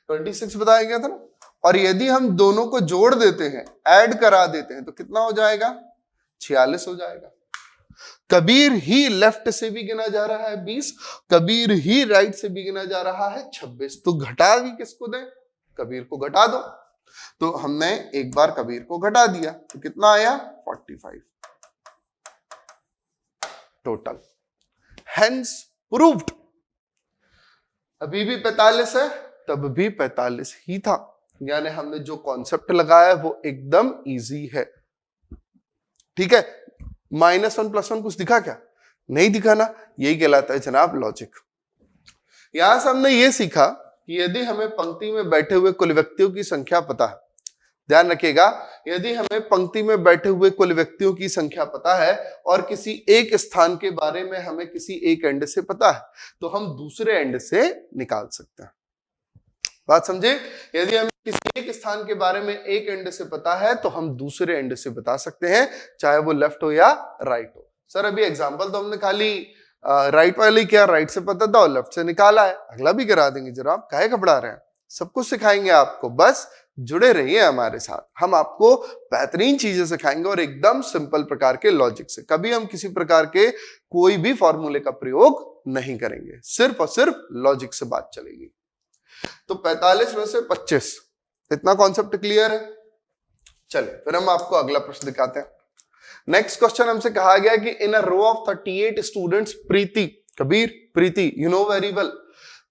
26 बताया गया था ना। और यदि हम दोनों को जोड़ देते हैं, ऐड करा देते हैं, तो कितना हो जाएगा, 46 हो जाएगा। कबीर ही लेफ्ट से भी गिना जा रहा है 20, कबीर ही राइट से भी गिना जा रहा है 26, तो घटा भी किसको दें, कबीर को घटा दो। तो हमने एक बार कबीर को घटा दिया, तो कितना आया, 45 टोटल, हेंस प्रूव्ड। अभी भी 45 है, तब भी 45 ही था, यानी हमने जो कॉन्सेप्ट लगाया वो एकदम इजी है। ठीक है, -1 +1 कुछ दिखा क्या, नहीं दिखा ना, यही कहलाता है जनाब लॉजिक। यहां से हमने ये सीखा कि यदि हमें पंक्ति में बैठे हुए कुल व्यक्तियों की संख्या पता है, ध्यान रखिएगा, यदि हमें पंक्ति में बैठे हुए कुल व्यक्तियों की संख्या पता है और किसी एक स्थान के बारे में हमें किसी एक एंड से पता है, तो हम दूसरे एंड से निकाल सकते हैं। बात समझे? यदि हमें किसी एक स्थान के बारे में एक एंड से पता है तो हम दूसरे एंड से बता सकते हैं, चाहे वो लेफ्ट हो या राइट हो। सर अभी एग्जांपल तो हमने खाली राइट वाले क्या राइट से पता था और लेफ्ट से निकाला है, अगला भी करा देंगे जनाब, काहे घबरा रहे हैं, सब कुछ सिखाएंगे आपको, बस जुड़े रहिए हमारे साथ। हम आपको बेहतरीन चीजें सिखाएंगे और एकदम सिंपल प्रकार के लॉजिक से। कभी हम किसी प्रकार के कोई भी फॉर्मूले का प्रयोग नहीं करेंगे, सिर्फ और सिर्फ लॉजिक से बात चलेगी। तो 45 में से 25, इतना कॉन्सेप्ट क्लियर है? चलिए फिर हम आपको अगला प्रश्न दिखाते हैं। नेक्स्ट क्वेश्चन हमसे कहा गया कि in a row of 38 students, Preeti, Kabir, Preeti, you know very well,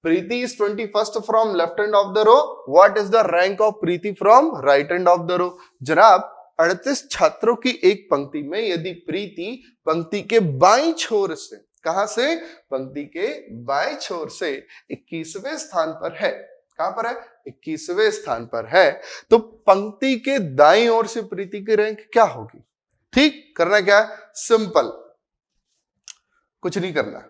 Preeti is 21st from left hand of the row, what is the rank of Preeti from right hand of the row? जनाब 38 छात्रों की एक पंक्ति में यदि प्रीति पंक्ति के बाईं छोर से, कहां से? पंक्ति के बाएं छोर से 21वें स्थान पर है। कहां पर है? 21वें स्थान पर है। तो पंक्ति के दाईं ओर से प्रीति की रैंक क्या होगी? ठीक, करना क्या है? सिंपल, कुछ नहीं करना,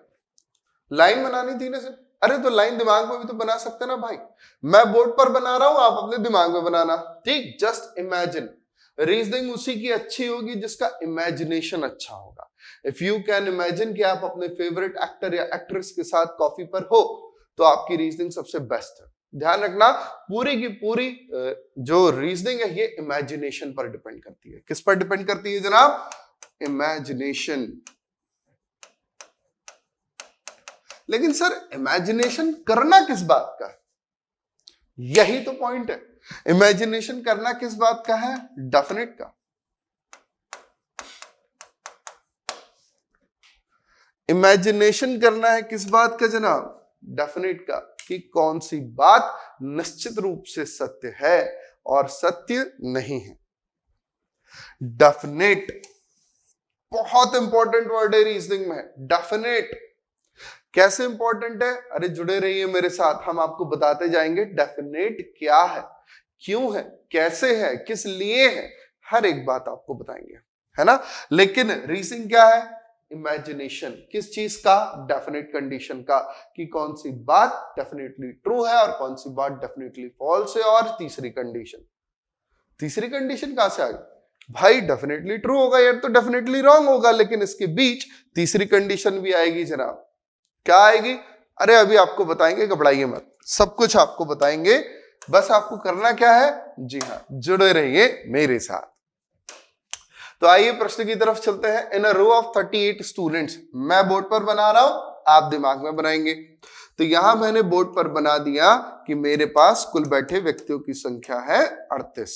लाइन बनानी थी ना सर। अरे तो लाइन दिमाग में भी तो बना सकते ना भाई, मैं बोर्ड पर बना रहा हूं, आप अपने दिमाग में बनाना। ठीक, जस्ट इमेजिन। रीजनिंग उसी की अच्छी होगी जिसका इमेजिनेशन अच्छा होगा। इफ यू कैन इमेजिन कि आप अपने फेवरेट एक्टर या एक्ट्रेस के साथ कॉफी पर हो तो आपकी रीजनिंग सबसे बेस्ट है। ध्यान रखना, पूरी की पूरी जो रीजनिंग है ये इमेजिनेशन पर डिपेंड करती है। किस पर डिपेंड करती है जनाब? इमेजिनेशन। लेकिन सर इमेजिनेशन करना किस बात का है? यही तो पॉइंट है, इमेजिनेशन करना किस बात का है? डेफिनेट का। इमेजिनेशन करना है किस बात का जनाब? डेफिनेट का, कि कौन सी बात निश्चित रूप से सत्य है और सत्य नहीं है। डेफिनेट बहुत इंपॉर्टेंट वर्ड है रीजनिंग में, डेफिनेट। कैसे इंपॉर्टेंट है? अरे जुड़े रहिए मेरे साथ, हम आपको बताते जाएंगे डेफिनेट क्या है, क्यों है, कैसे है, किस लिए है, हर एक बात आपको बताएंगे, है ना। लेकिन रीजनिंग क्या है? इमेजिनेशन। किस चीज का? डेफिनेट कंडीशन का, कि कौन सी बात डेफिनेटली ट्रू है और कौन सी बात डेफिनेटली फॉल्स है। और तीसरी कंडीशन, तीसरी कंडीशन कहां से आ गई भाई? डेफिनेटली ट्रू होगा यार तो डेफिनेटली रॉन्ग होगा, लेकिन इसके बीच तीसरी कंडीशन भी आएगी जनाब। क्या आएगी? अरे अभी आपको बताएंगे, घबराइए मत, सब कुछ आपको बताएंगे, बस आपको करना क्या है? जी हाँ, जुड़े रहिए मेरे साथ। तो आइए प्रश्न की तरफ चलते हैं। इन अ रो ऑफ 38 स्टूडेंट्स, मैं बोर्ड पर बना रहा हूं, आप दिमाग में बनाएंगे। तो यहां मैंने बोर्ड पर बना दिया कि मेरे पास कुल बैठे व्यक्तियों की संख्या है 38।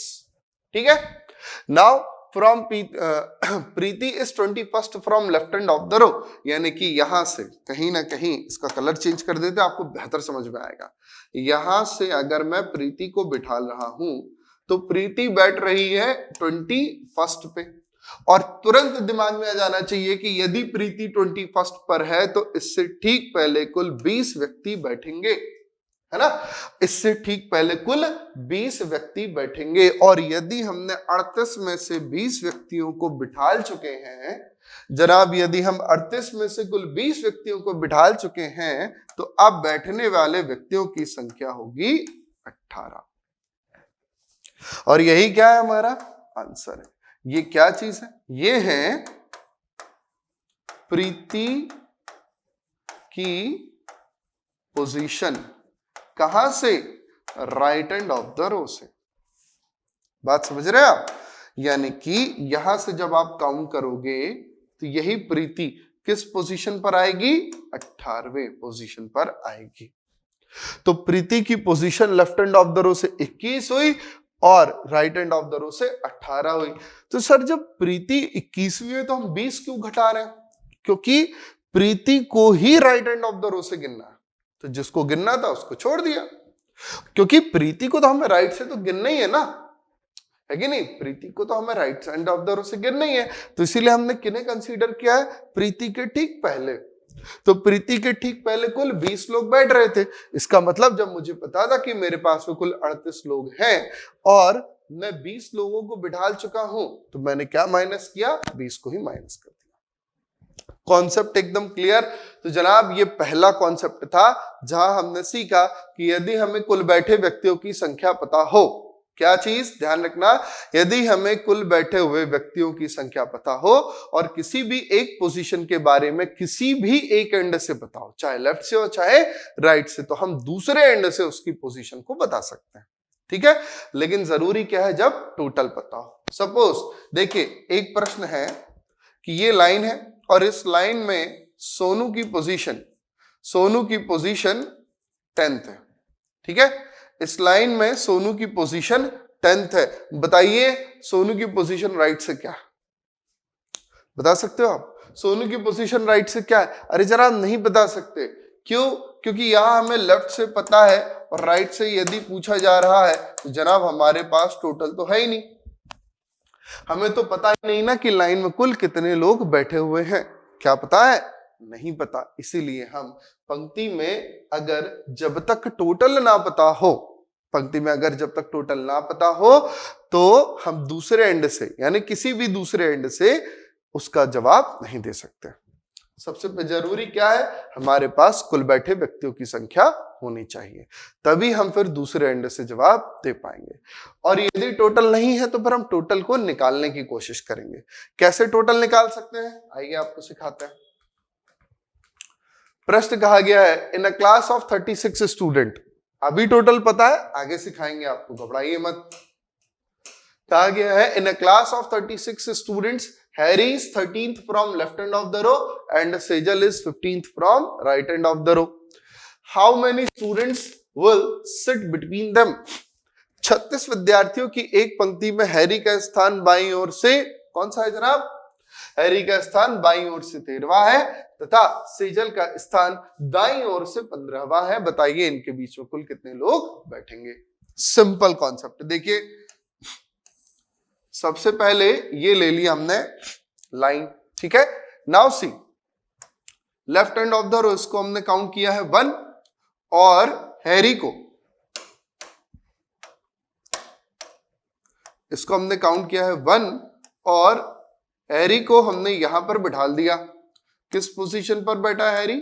ठीक है। Now from Preeti is 21st from left hand of the row, यानी कि यहां से कहीं ना कहीं इसका कलर चेंज कर देते, आपको बेहतर समझ में आएगा। यहां से अगर मैं प्रीति को बिठा रहा हूं तो प्रीति बैठ रही है 21st पे, और तुरंत दिमाग में आ जाना चाहिए कि यदि प्रीति 21st पर है तो इससे ठीक पहले कुल 20 व्यक्ति बैठेंगे, है ना। इससे ठीक पहले कुल 20 व्यक्ति बैठेंगे। और यदि हमने 38 में से 20 व्यक्तियों को बिठाल चुके हैं जनाब, यदि हम 38 में से कुल 20 व्यक्तियों को बिठाल चुके हैं तो अब बैठने वाले व्यक्तियों की संख्या होगी 18। और यही क्या है? हमारा आंसर है। ये क्या चीज है? ये है प्रीति की पोजीशन। कहां से? Right hand of the row से। बात समझ रहे हैं आप? यानी कि यहां से जब आप काउंट करोगे तो यही प्रीति किस पोजीशन पर आएगी? 18वें पोजीशन पर आएगी। तो प्रीति की position left hand of the row से 21 हुई और right hand of the row से 18 हुई। तो सर जब प्रीति 21वीं है तो हम 20 क्यों घटा रहे हैं? क्योंकि प्रीति को ही right hand of the row से गिनना है, तो जिसको गिनना था उसको छोड़ दिया, क्योंकि प्रीति को तो हमें राइट से तो गिनना ही है ना, है कि नहीं। प्रीति को तो हमें right hand of the row से गिनना ही है, तो इसीलिए हमने किन्हें कंसीडर किया है? प्रीति के ठीक पहले। तो प्रीति के ठीक पहले कुल 20 लोग बैठ रहे थे। इसका मतलब जब मुझे पता था कि मेरे पास में कुल 38 लोग हैं और मैं 20 लोगों को बिठा चुका हूं, तो मैंने क्या माइनस किया? 20 को ही माइनस कर दिया। कॉन्सेप्ट एकदम क्लियर। तो जनाब ये पहला कॉन्सेप्ट था जहां हमने सीखा कि यदि हमें कुल बैठे व्यक्तियों की संख्या पता हो, क्या चीज ध्यान रखना, यदि हमें कुल बैठे हुए व्यक्तियों की संख्या पता हो और किसी भी एक पोजीशन के बारे में किसी भी एक एंड से पता हो, चाहे लेफ्ट से हो चाहे राइट से, तो हम दूसरे एंड से उसकी पोजीशन को बता सकते हैं। ठीक है, लेकिन जरूरी क्या है, जब टोटल पता हो। सपोज देखिए एक प्रश्न है कि ये लाइन है और इस लाइन में सोनू की पोजीशन 10th है। ठीक है, इस लाइन में सोनू की पोजीशन 10th है। बताइए सोनू की पोजीशन राइट से क्या है? बता सकते हो आप? सोनू की पोजीशन राइट से क्या है? अरे जरा नहीं बता सकते, क्यों? क्योंकि यहां हमें लेफ्ट से पता है और राइट से यदि पूछा जा रहा है तो जनाब हमारे पास टोटल तो है ही नहीं, हमें तो पता ही नहीं ना कि लाइन में कुल कितने लोग बैठे हुए हैं। क्या पता है? नहीं पता। इसीलिए हम पंक्ति में अगर जब तक टोटल ना पता हो, पंक्ति में अगर जब तक टोटल ना पता हो तो हम दूसरे एंड से, यानी किसी भी दूसरे एंड से उसका जवाब नहीं दे सकते। सबसे जरूरी क्या है, हमारे पास कुल बैठे व्यक्तियों की संख्या होनी चाहिए, तभी हम फिर दूसरे एंड से जवाब दे पाएंगे। और यदि टोटल नहीं है तो फिर हम टोटल को निकालने की कोशिश करेंगे। कैसे टोटल निकाल सकते हैं, आइए आपको सिखाते हैं। प्रश्न कहा गया है in a class of 36 student, अभी टोटल पता है, आगे सिखाएंगे आपको, घबराइए मत। कहा गया है in a class of 36 students Harry is 13th from left end of the row and Sejal is 15th from right end of the row. How many students will sit between them? 36 विद्यार्थियों की एक पंक्ति में Harry का स्थान बाईं ओर से कौन सा है जनाब? हैरी का स्थान बाईं ओर से 13वां है तथा सेजल का स्थान दाईं ओर से 15वां है। बताइए इनके बीच में कुल कितने लोग बैठेंगे? Simple concept. देखिए सबसे पहले ये ले लिया हमने लाइन, ठीक है। Now see left hand of the row, इसको हमने काउंट किया है 1 और हैरी को इसको हमने काउंट किया है 1 और हैरी को हमने यहां पर बिठा दिया। किस पोजीशन पर बैठा है हैरी?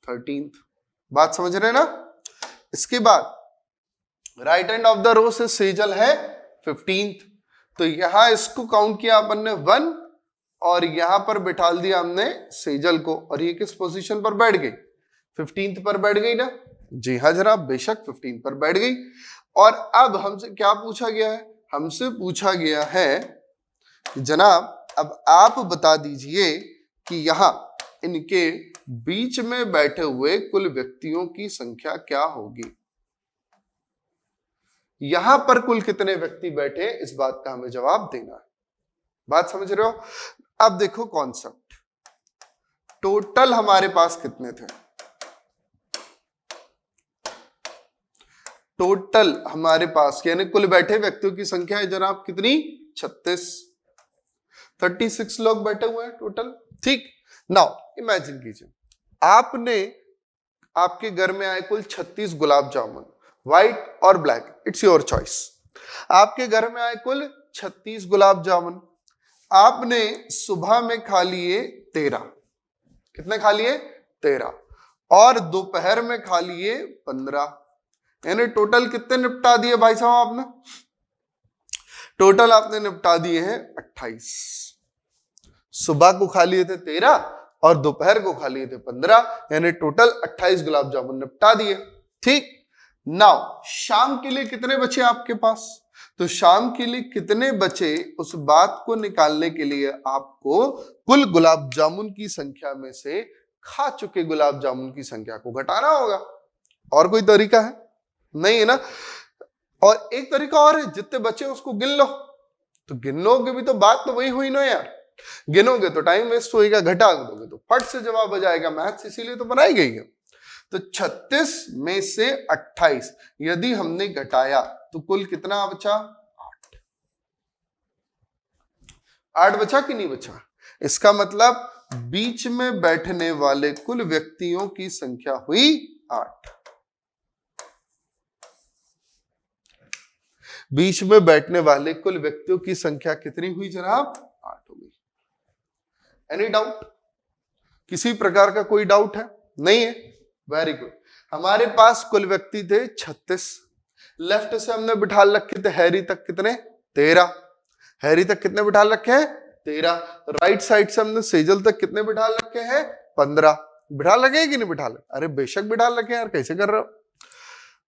13th। बात समझ रहे हैं ना? इसके बाद right hand of the row से सेजल है 15th, तो यहां इसको काउंट किया अपन ने 1 और यहां पर बिठा दिया हमने सेजल को, और ये किस पोजीशन पर बैठ गई? 15th पर बैठ गई ना? जी हाँ जनाब, बेशक 15 पर बैठ गई। और अब हमसे क्या पूछा गया है? हमसे पूछा गया है जनाब अब आप बता दीजिए कि यहां इनके बीच में बैठे हुए कुल व्यक्तियों की संख्या क्या होगी। यहां पर कुल कितने व्यक्ति बैठे, इस बात का हमें जवाब देना है। बात समझ रहे हो? अब देखो कॉन्सेप्ट, टोटल हमारे पास कितने थे? टोटल हमारे पास यानी कुल बैठे व्यक्तियों की संख्या है जनाब कितनी? 36 लोग बैठे हुए हैं टोटल। ठीक, नाउ इमेजिन कीजिए आपने आपके घर में आए कुल 36 गुलाब जामुन, व्हाइट और ब्लैक, इट्स योर चॉइस। आपके घर में आए कुल 36 गुलाब जामुन, आपने सुबह में खा लिए 13। कितने खा लिए? 13। और दोपहर में खा लिए 15, यानी टोटल कितने निपटा दिए भाई साहब आपने? टोटल आपने निपटा दिए हैं 28। सुबह को खा लिए थे 13 और दोपहर को खा लिए थे 15, यानी टोटल 28 गुलाब जामुन निपटा दिए। ठीक, नाउ शाम के लिए कितने बचे आपके पास? तो शाम के लिए कितने बचे उस बात को निकालने के लिए आपको कुल गुलाब जामुन की संख्या में से खा चुके गुलाब जामुन की संख्या को घटाना होगा। और कोई तरीका है? नहीं है ना। और एक तरीका और है, जितने बचे उसको गिन लो। तो गिनोगे भी तो बात तो वही हुई ना यार, गिनोगे तो टाइम वेस्ट होएगा, घटा दोगे तो फट से जवाब आ जाएगा। मैथ्स इसीलिए तो बनाई गई है। तो 36 में से 28 यदि हमने घटाया तो कुल कितना बचा? 8। 8 बचा कि नहीं बचा? इसका मतलब बीच में बैठने वाले कुल व्यक्तियों की संख्या हुई 8। बीच में बैठने वाले कुल व्यक्तियों की संख्या कितनी हुई जनाब? 8 हो गई। Any doubt? किसी प्रकार का कोई डाउट है? नहीं है? Very good. हमारे पास कुल व्यक्ति थे 36। लेफ्ट से हमने बिठा रखे थे हैरी तक कितने? 13। हैरी तक कितने बिठा रखे हैं? 13। राइट साइड से हमने सेजल तक कितने बिठा रखे हैं? 15। बिठा लगे कि नहीं बिठा लगे? अरे बेशक बिठा रखे यार, कैसे कर रहे हो?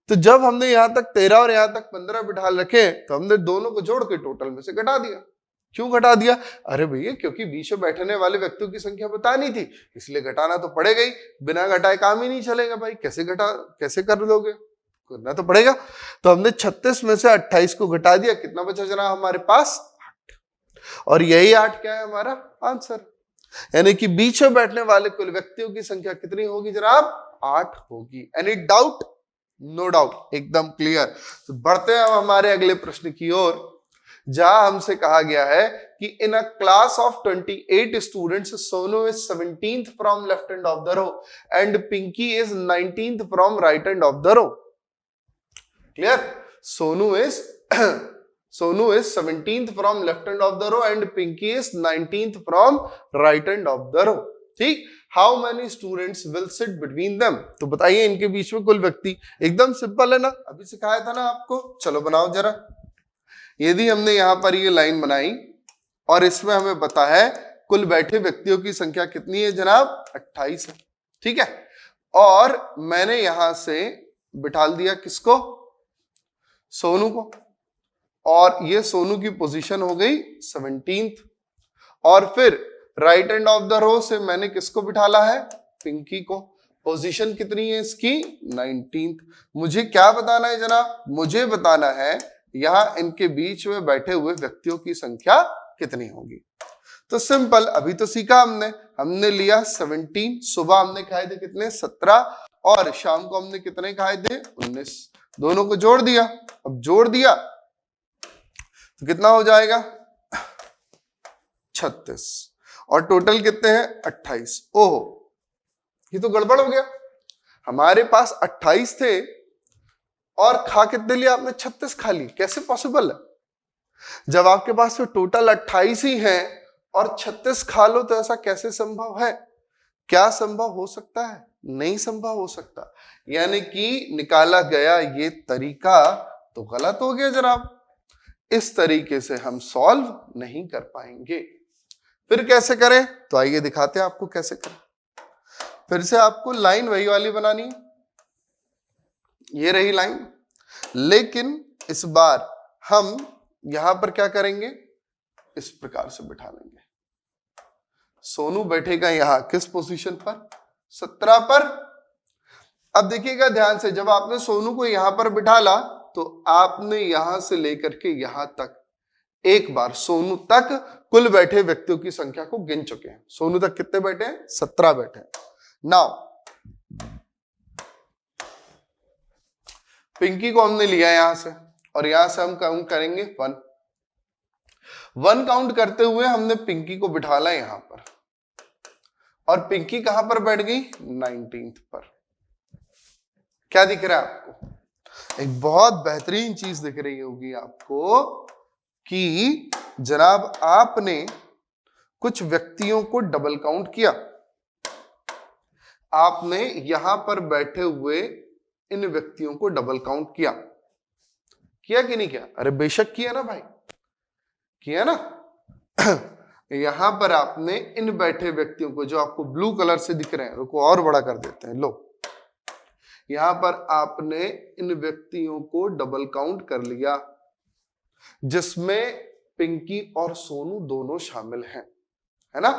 तो जब हमने यहां तक 13 और यहां तक 15 बिठा रखे तो हमने दोनों को जोड़ के टोटल में से घटा दिया। क्यों घटा दिया? अरे भैया क्योंकि बीच में बैठने वाले व्यक्तियों की संख्या बतानी थी, इसलिए घटाना तो पड़ेगा ही। बिना घटाए काम ही नहीं चलेगा भाई। कैसे कर दोगे? करना तो पड़ेगा। तो हमने 36 में से 28 को घटा दिया। कितना बचा जनाब हमारे पास? 8। और यही 8 क्या है हमारा आंसर। यानी कि बीच में बैठने वाले कुल व्यक्तियों की संख्या कितनी होगी जनाब? 8 होगी। Any doubt? नो डाउट, एकदम क्लियर। तो बढ़ते हैं हमारे अगले प्रश्न की ओर, जहां हमसे कहा गया है कि in a class of 28 students Sonu is 17th from left end of the row and Pinky is 19th from right end of the row. Clear? Sonu is 17th from left end of the row and Pinky is 19th from right end of the row. ठीक? How many students will sit between them? तो बताइए इनके बीच में कुल व्यक्ति। एकदम simple है ना, अभी सिखाया था ना आपको। चलो बनाओ जरा। यदि हमने यहां पर ये लाइन बनाई और इसमें हमें पता है कुल बैठे व्यक्तियों की संख्या कितनी है जनाब? 28 है। ठीक है? और मैंने यहां से बिठा दिया किसको? सोनू को। और ये सोनू की पोजीशन हो गई 17th। और फिर right end of the row से मैंने किसको बिठाला है? पिंकी को। पोजीशन कितनी है इसकी? 19th। मुझे क्या बताना है जनाब? मुझे बताना है यहां इनके बीच में बैठे हुए व्यक्तियों की संख्या कितनी होगी। तो सिंपल, अभी तो सीखा हमने लिया 17। सुबह हमने खाए थे कितने? 17। और शाम को हमने कितने खाए थे? 19। दोनों को जोड़ दिया। अब जोड़ दिया तो कितना हो जाएगा? 36। और टोटल कितने हैं? 28। ओहो, ये तो गड़बड़ हो गया। हमारे पास 28 थे और खा कितने लिया आपने? 36 खा ली। कैसे पॉसिबल है? जब आपके पास तो टोटल 28 ही है और 36 खा लो, तो ऐसा कैसे संभव है? क्या संभव हो सकता है? नहीं संभव हो सकता। यानी कि निकाला गया ये तरीका तो गलत हो गया जनाब। इस तरीके से हम सॉल्व नहीं कर पाएंगे। फिर कैसे करें? तो आइए दिखाते हैं आपको कैसे करें। फिर से आपको लाइन वही वाली बनानी है। ये रही लाइन, लेकिन इस बार हम यहां पर क्या करेंगे? इस प्रकार से बिठा लेंगे। सोनू बैठेगा यहां किस पोजीशन पर? 17 पर। अब देखिएगा ध्यान से, जब आपने सोनू को यहां पर बिठाला तो आपने यहां से लेकर के यहां तक एक बार सोनू तक कुल बैठे व्यक्तियों की संख्या को गिन चुके हैं। सोनू तक कितने बैठे हैं? 17 बैठे हैं। नाउ पिंकी को हमने लिया यहां से और यहां से हम काउंट करेंगे 1 काउंट करते हुए हमने पिंकी को बिठाला यहां पर और पिंकी कहां पर बैठ गई? 19th पर। क्या दिख रहा है आपको? एक बहुत बेहतरीन चीज दिख रही होगी आपको कि जनाब आपने कुछ व्यक्तियों को डबल काउंट किया। आपने यहां पर बैठे हुए इन व्यक्तियों को डबल काउंट किया कि नहीं किया? अरे बेशक किया ना भाई, किया ना। यहां पर आपने इन बैठे व्यक्तियों को, जो आपको ब्लू कलर से दिख रहे हैं, रुको और बड़ा कर देते हैं, लो, यहां पर आपने इन व्यक्तियों को डबल काउंट कर लिया, जिसमें पिंकी और सोनू दोनों शामिल हैं, है ना।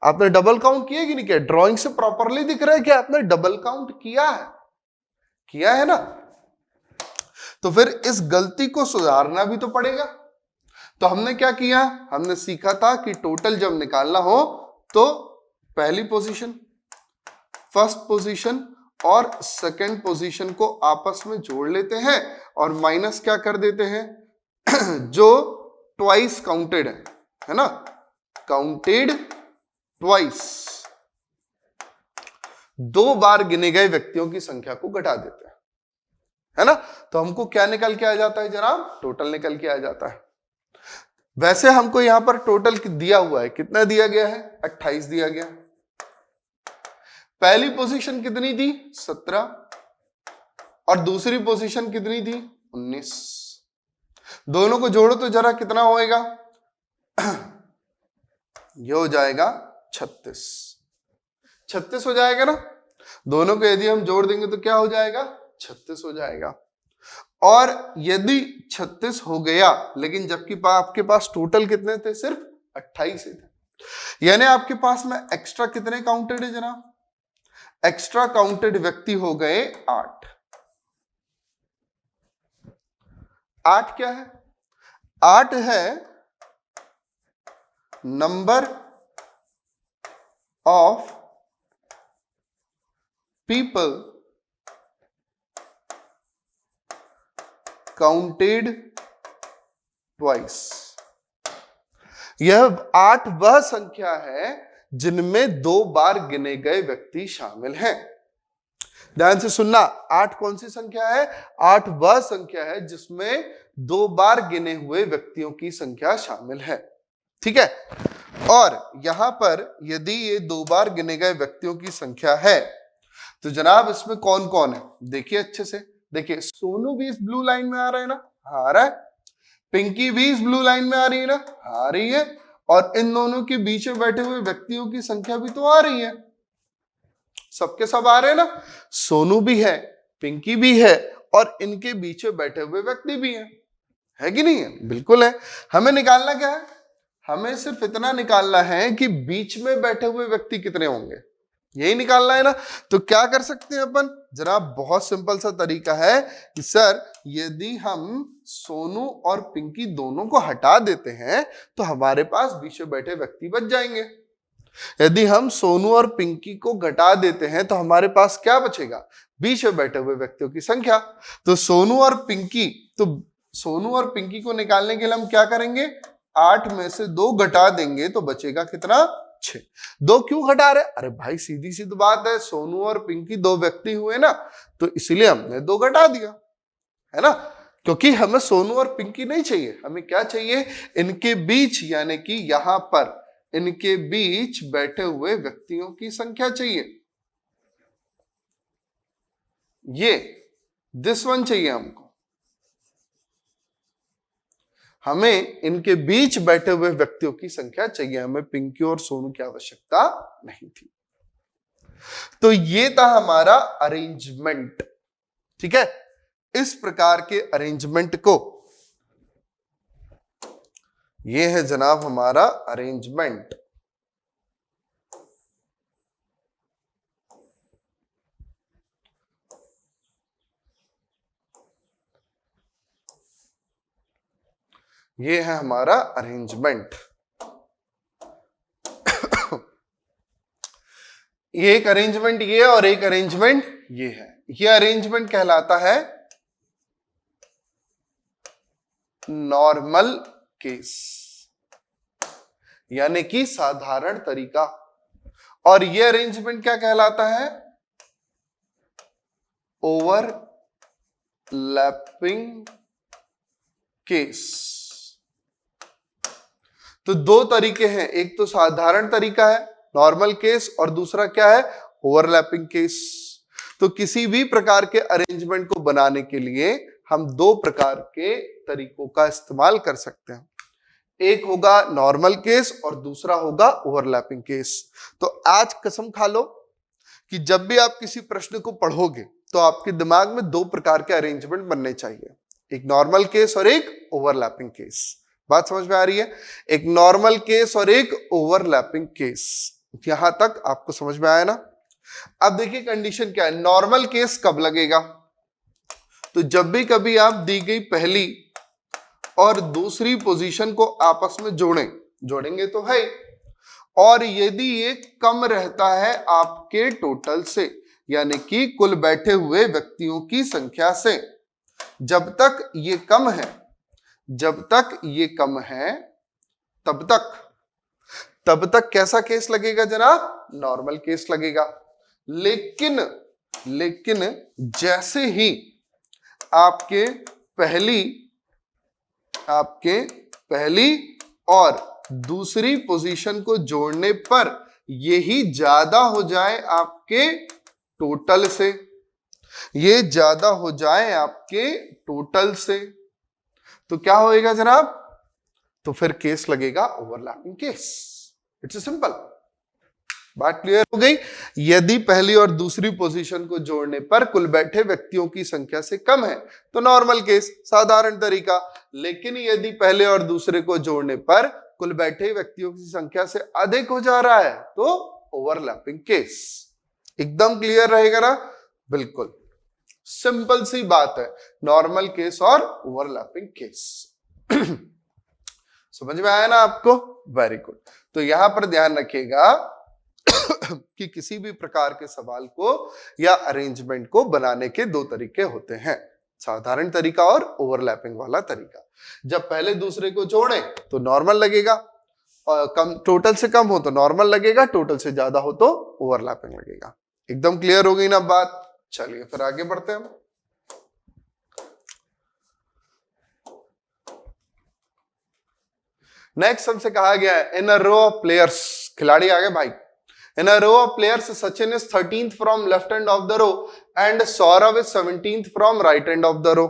आपने डबल काउंट किया कि नहीं किया? ड्राइंग से प्रॉपरली दिख रहा है कि आपने डबल काउंट किया है ना। तो फिर इस गलती को सुधारना भी तो पड़ेगा। तो हमने क्या किया? हमने सीखा था कि टोटल जब निकालना हो तो पहली पोजीशन, फर्स्ट पोजीशन और सेकंड पोजीशन को आपस में जोड़ लेते हैं और माइनस क्या कर देते हैं? जो ट्वाइस काउंटेड है ना, काउंटेड ट्वाइस, 2 बार गिने गए व्यक्तियों की संख्या को घटा देते हैं, है ना। तो हमको क्या निकल के आ जाता है जनाब? टोटल निकल के आ जाता है। वैसे हमको यहां पर टोटल दिया हुआ है, कितना दिया गया है? 28 दिया गया। पहली पोजीशन कितनी थी 17 और दूसरी पोजीशन कितनी थी 19। दोनों को जोड़ो तो जरा कितना होएगा, ये हो जाएगा 36। 36 हो जाएगा ना। दोनों को यदि हम जोड़ देंगे तो क्या हो जाएगा 36 हो जाएगा। और यदि 36 हो गया लेकिन जबकि आपके पास टोटल कितने थे, सिर्फ 28 थे, यानी आपके पास में एक्स्ट्रा कितने काउंटेड है जनाब, एक्स्ट्रा काउंटेड व्यक्ति हो गए 8। 8 क्या है, 8 है number of people counted twice. यह 8 वह संख्या है जिनमें 2 बार गिने गए व्यक्ति शामिल हैं। ध्यान से सुनना, 8 कौन सी संख्या है, 8 वह संख्या है जिसमें 2 बार गिने हुए व्यक्तियों की संख्या शामिल है। ठीक है, और यहां पर यदि ये 2 बार गिने गए व्यक्तियों की संख्या है तो जनाब इसमें कौन कौन है, देखिए अच्छे से, देखिए सोनू भी इस ब्लू लाइन में आ रहा है ना, आ रहा है, पिंकी भी इस ब्लू लाइन में आ रही है ना, आ रही है, और इन दोनों के बीच में बैठे हुए व्यक्तियों की संख्या भी तो आ रही है, सबके सब आ रहे हैं ना, सोनू भी है, पिंकी भी है, और इनके बीच में बैठे हुए व्यक्ति भी हैं, है कि नहीं है, बिल्कुल है। हमें निकालना क्या है, हमें सिर्फ इतना निकालना है कि बीच में बैठे हुए व्यक्ति कितने होंगे, यही निकालना है ना। तो क्या कर सकते हैं अपन जनाब, बहुत सिंपल सा तरीका है कि सर यदि हम सोनू और पिंकी दोनों को हटा देते हैं तो हमारे पास बीच में बैठे व्यक्ति बच जाएंगे। यदि हम सोनू और पिंकी को घटा देते हैं तो हमारे पास क्या बचेगा, बीच में बैठे हुए व्यक्तियों की संख्या। तो सोनू और पिंकी को निकालने के लिए हम क्या करेंगे, 8 में से 2 घटा देंगे तो बचेगा कितना, 6। 2 क्यों घटा रहे, अरे भाई सीधी सी बात है, सोनू और पिंकी 2 व्यक्ति हुए ना, तो इसलिए हमने 2 घटा दिया, है ना, क्योंकि हमें सोनू और पिंकी नहीं चाहिए, हमें क्या चाहिए, इनके बीच यानी कि यहां पर इनके बीच बैठे हुए व्यक्तियों की संख्या चाहिए, ये दिस वन चाहिए हमको, हमें इनके बीच बैठे हुए व्यक्तियों की संख्या चाहिए, हमें पिंकी और सोनू की आवश्यकता नहीं थी। तो ये था हमारा अरेंजमेंट। ठीक है, इस प्रकार के अरेंजमेंट को, ये है जनाब हमारा अरेंजमेंट। ये है हमारा अरेंजमेंट। ये एक अरेंजमेंट ये और एक अरेंजमेंट ये है। ये अरेंजमेंट कहलाता है नॉर्मल केस, यानी कि साधारण तरीका, और ये अरेंजमेंट क्या कहलाता है, ओवरलैपिंग केस। तो 2 तरीके हैं, एक तो साधारण तरीका है नॉर्मल केस, और दूसरा क्या है, ओवरलैपिंग केस। तो किसी भी प्रकार के अरेंजमेंट को बनाने के लिए हम 2 प्रकार के तरीकों का इस्तेमाल कर सकते हैं, एक होगा नॉर्मल केस और दूसरा होगा ओवरलैपिंग केस। तो आज कसम खा लो कि जब भी आप किसी प्रश्न को पढ़ोगे तो आपके दिमाग में 2 प्रकार के अरेंजमेंट बनने चाहिए, एक नॉर्मल केस और एक ओवरलैपिंग केस। बात समझ में आ रही है, एक नॉर्मल केस और एक ओवरलैपिंग केस। यहां तक आपको समझ में आया ना। अब देखिए कंडीशन क्या है, नॉर्मल केस कब लगेगा, तो जब भी कभी आप दी गई पहली और दूसरी पोजीशन को आपस में जोड़ेंगे तो है, और यदि ये कम रहता है आपके टोटल से, यानी कि कुल बैठे हुए व्यक्तियों की संख्या से, जब तक ये कम है तब तक कैसा केस लगेगा जनाब, नॉर्मल केस लगेगा। लेकिन जैसे ही आपके पहली और दूसरी पोजीशन को जोड़ने पर यही ज्यादा हो जाए आपके टोटल से, ये ज्यादा हो जाए आपके टोटल से, तो क्या होएगा जनाब? तो फिर केस लगेगा ओवरलैपिंग केस। It's simple. बात क्लियर हो गई? यदि पहली और दूसरी पोजीशन को जोड़ने पर कुल बैठे व्यक्तियों की संख्या से कम है तो नॉर्मल केस, साधारण तरीका। लेकिन यदि पहले और दूसरे को जोड़ने पर कुल बैठे व्यक्तियों की संख्या से अधिक हो जा रहा है तो ओवरलैपिंग केस। एकदम क्लियर रहेगा ना? बिल्कुल सिंपल सी बात है, नॉर्मल केस और ओवरलैपिंग केस। समझ में आया ना आपको? Very good. तो यहां पर ध्यान रखिएगा कि किसी भी प्रकार के सवाल को या अरेंजमेंट को बनाने के दो तरीके होते हैं, साधारण तरीका और ओवरलैपिंग वाला तरीका। जब पहले दूसरे को जोड़े तो नॉर्मल लगेगा, और कम टोटल से कम हो तो नॉर्मल लगेगा, टोटल से ज्यादा हो तो ओवरलैपिंग लगेगा। एकदम क्लियर हो गई ना बात? चलिए फिर आगे बढ़ते हैं। नेक्स्ट हमसे कहा गया है in a row of players, खिलाड़ी आ गए भाई। In a row of players, Sachin is 13th from left end of the row and Saurav is 17th from right end of the row.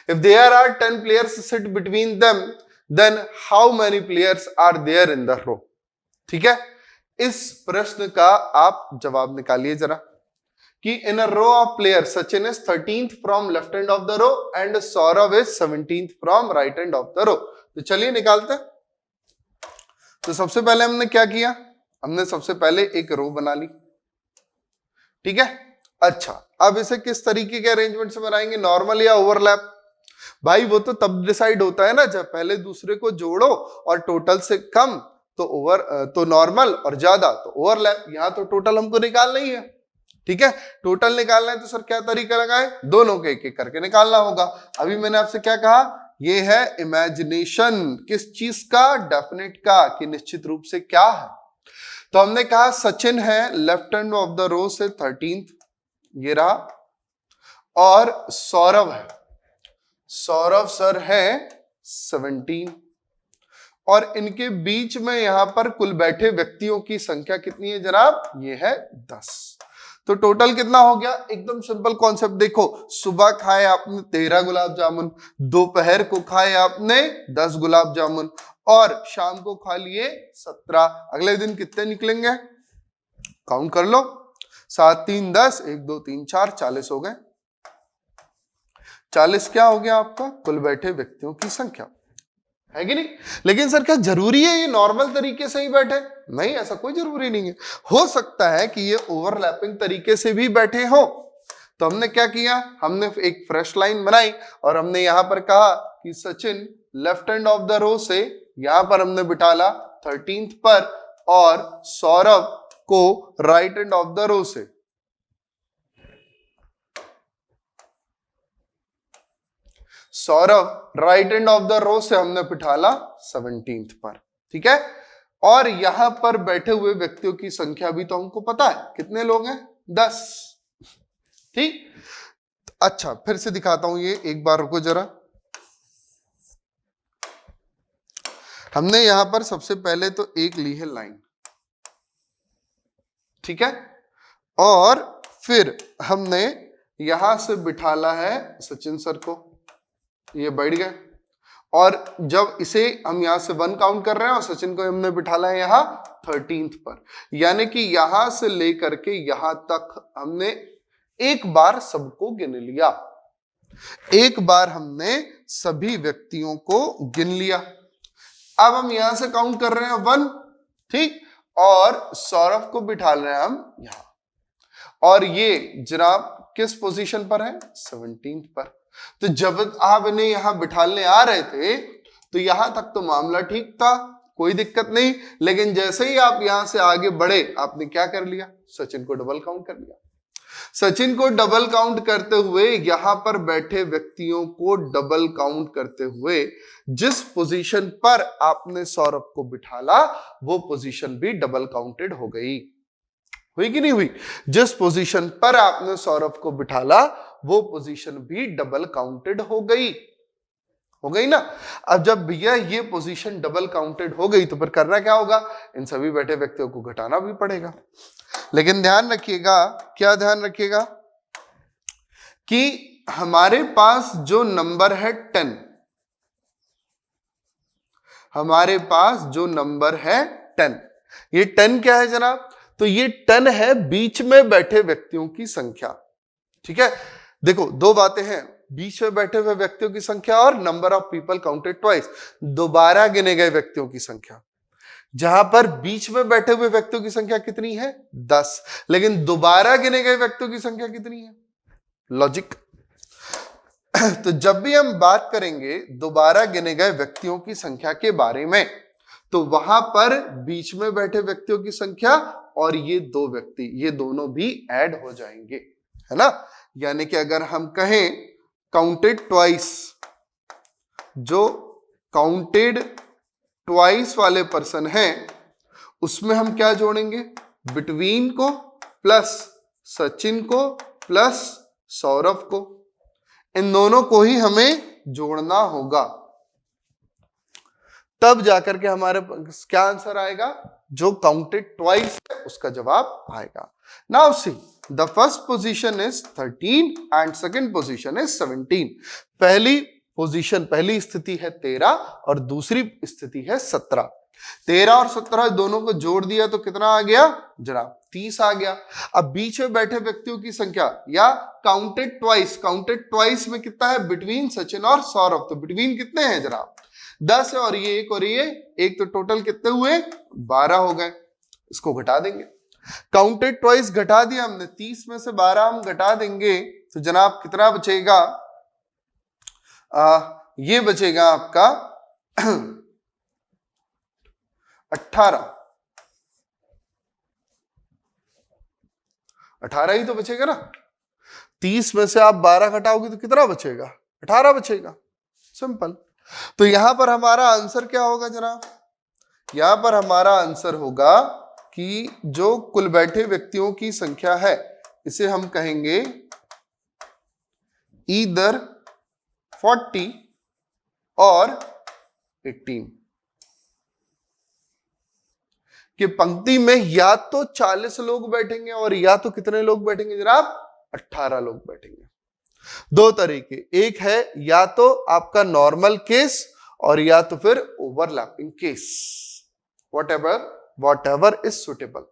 If there are 10 players sit between them, then how many players are there in the row? ठीक है, इस प्रश्न का आप जवाब निकालिए जरा कि in a row of players, Sachin is 13th from left end of the row and Saurav is 17th from right end of the row. तो चलिए निकालते हैं। तो सबसे पहले हमने क्या किया? हमने सबसे पहले एक रो बना ली, ठीक है। अच्छा, अब इसे किस तरीके के अरेंजमेंट से बनाएंगे, नॉर्मल या ओवरलैप? भाई वो तो तब डिसाइड होता है ना जब पहले दूसरे को जोड़ो और टोटल से कम तो नॉर्मल और ज्यादा तो ओवरलैप। यहां तो टोटल हमको निकालना ही है, ठीक है। टोटल निकालना है तो सर क्या तरीका लगाए? दोनों के एक एक करके निकालना होगा। अभी मैंने आपसे क्या कहा? ये है इमेजिनेशन। किस चीज का? डेफिनेट का, कि निश्चित रूप से क्या है। तो हमने कहा सचिन है left hand of the row से 13th, ये रहा, और सौरभ है, सौरभ सर है 17, और इनके बीच में यहां पर कुल बैठे व्यक्तियों की संख्या कितनी है जनाब? ये है 10। तो टोटल कितना हो गया? एकदम सिंपल कॉन्सेप्ट देखो, सुबह खाए आपने 13 गुलाब जामुन, दोपहर को खाए आपने 10 गुलाब जामुन, और शाम को खा लिए 17। अगले दिन कितने निकलेंगे? काउंट कर लो, 7 3 10, 1 2 3 4, 40 हो गए। 40 क्या हो गया आपका? कुल बैठे व्यक्तियों की संख्या, है कि नहीं? लेकिन सर क्या जरूरी है ये नॉर्मल तरीके से ही बैठे? नहीं, ऐसा कोई जरूरी नहीं है। हो सकता है कि ये ओवरलैपिंग तरीके से भी बैठे हो। तो हमने क्या किया? हमने एक फ्रेश लाइन बनाई और हमने यहां पर कहा कि Sachin left hand of the row से यहां पर हमने बिठाला 13th पर, और सौरभ को right hand of the row से, Saurabh right hand of the row से हमने बिठाला 17th पर, ठीक है। और यहां पर बैठे हुए व्यक्तियों की संख्या भी तो हमको पता है, कितने लोग हैं? 10, ठीक। अच्छा, फिर से दिखाता हूं ये, एक बार रुको जरा। हमने यहां पर सबसे पहले तो एक ली है लाइन, ठीक है, और फिर हमने यहां से बिठाला है सचिन सर को, ये बैठ गए, और जब इसे हम यहां से 1 काउंट कर रहे हैं और सचिन को हमने बिठाला है यहां 13th पर, यानी कि यहां से लेकर के यहां तक हमने एक बार सबको गिन लिया, एक बार हमने सभी व्यक्तियों को गिन लिया। अब हम यहां से काउंट कर रहे हैं 1, ठीक, और सौरभ को बिठा रहे हैं हम यहां, और ये जनाब किस पोजीशन पर है? 17th पर। तो जब आप इन्हें यहां बिठाने आ रहे थे तो यहां तक तो मामला ठीक था, कोई दिक्कत नहीं, लेकिन जैसे ही आप यहां से आगे बढ़े आपने क्या कर लिया? सचिन को डबल काउंट कर लिया। सचिन को डबल काउंट करते हुए, यहां पर बैठे व्यक्तियों को डबल काउंट करते हुए, जिस पोजीशन पर आपने सौरभ को बिठाला वो पोजीशन भी डबल काउंटेड हो गई। हुई कि नहीं हुई? जिस पोजीशन पर आपने सौरभ को बिठाला वो पोजीशन भी डबल काउंटेड हो गई। हो गई ना। अब जब भैया ये पोजीशन डबल काउंटेड हो गई तो फिर करना क्या होगा, इन सभी बैठे व्यक्तियों को घटाना भी पड़ेगा। लेकिन ध्यान रखिएगा, क्या ध्यान रखिएगा कि हमारे पास जो नंबर है 10, हमारे पास जो नंबर है 10, ये 10 क्या है जनाब, तो ये 10 है बीच में बैठे व्यक्तियों की संख्या। ठीक है, देखो दो बातें हैं, बीच में बैठे हुए व्यक्तियों की संख्या और number of people counted twice, दोबारा गिने गए व्यक्तियों की संख्या। जहां पर बीच में बैठे हुए व्यक्तियों की संख्या कितनी है 10, लेकिन दोबारा गिने गए व्यक्तियों की संख्या कितनी है, लॉजिक। तो जब भी हम बात करेंगे दोबारा गिने गए व्यक्तियों की संख्या के बारे में, तो वहां पर बीच में बैठे व्यक्तियों की संख्या और ये दो व्यक्ति, ये दोनों भी ऐड हो जाएंगे, है ना। यानी कि अगर हम कहें काउंटेड ट्वाइस, जो काउंटेड ट्वाइस वाले पर्सन हैं उसमें हम क्या जोड़ेंगे, बिटवीन को प्लस सचिन को प्लस सौरभ को, इन दोनों को ही हमें जोड़ना होगा, तब जाकर के हमारे क्या आंसर आएगा, जो काउंटेड ट्वाइस है उसका जवाब आएगा। Now see the first position is 13 and second position is 17। पहली पोजीशन, पहली स्थिति है 13 और दूसरी स्थिति है 17। 13 और 17 दोनों को जोड़ दिया तो कितना आ गया जनाब, 30 आ गया। अब बीच में बैठे व्यक्तियों की संख्या या काउंटेड ट्वाइस, काउंटेड ट्वाइस में कितना है, बिटवीन सचिन और सौरभ, तो बिटवीन कितने हैं जनाब 10 है और ये एक और ये एक, तो टोटल कितने हुए 12 हो गए। इसको घटा देंगे, काउंटेड ट्वाइस घटा दिया हमने, 30 में से 12 हम घटा देंगे तो जनाब कितना बचेगा, ये बचेगा आपका 18 ही तो बचेगा ना। 30 में से आप 12 घटाओगे तो कितना बचेगा, 18 बचेगा, सिंपल। तो यहां पर हमारा आंसर क्या होगा जनाब, यहां पर हमारा आंसर होगा कि जो कुल बैठे व्यक्तियों की संख्या है इसे हम कहेंगे ईदर 40 और 18, कि पंक्ति में या तो 40 लोग बैठेंगे और या तो कितने लोग बैठेंगे जनाब, 18 लोग बैठेंगे। दो तरीके, एक है या तो आपका नॉर्मल केस और या तो फिर overlapping case, what ever is suitable,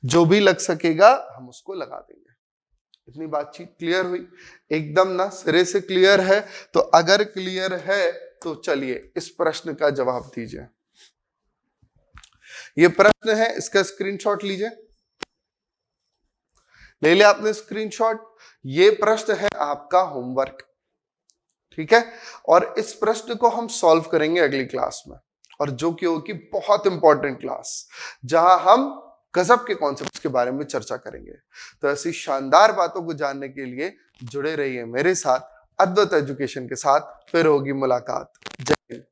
जो भी लग सकेगा हम उसको लगा देंगे। इतनी बातचीत क्लियर हुई, एकदम ना सिरे से क्लियर है। तो अगर क्लियर है तो चलिए इस प्रश्न का जवाब दीजिए। ये प्रश्न है, इसका स्क्रीनशॉट लीजिए, ले लिया आपने स्क्रीनशॉट। ये प्रश्न है आपका होमवर्क, ठीक है, और इस प्रश्न को हम सॉल्व करेंगे अगली क्लास में, और जो कि होगी बहुत इंपॉर्टेंट क्लास, जहां हम गजब के कॉन्सेप्ट्स के बारे में चर्चा करेंगे। तो ऐसी शानदार बातों को जानने के लिए जुड़े रहिए मेरे साथ, अद्वैत एजुकेशन के साथ। फिर होगी मुलाकात। जय हिंद।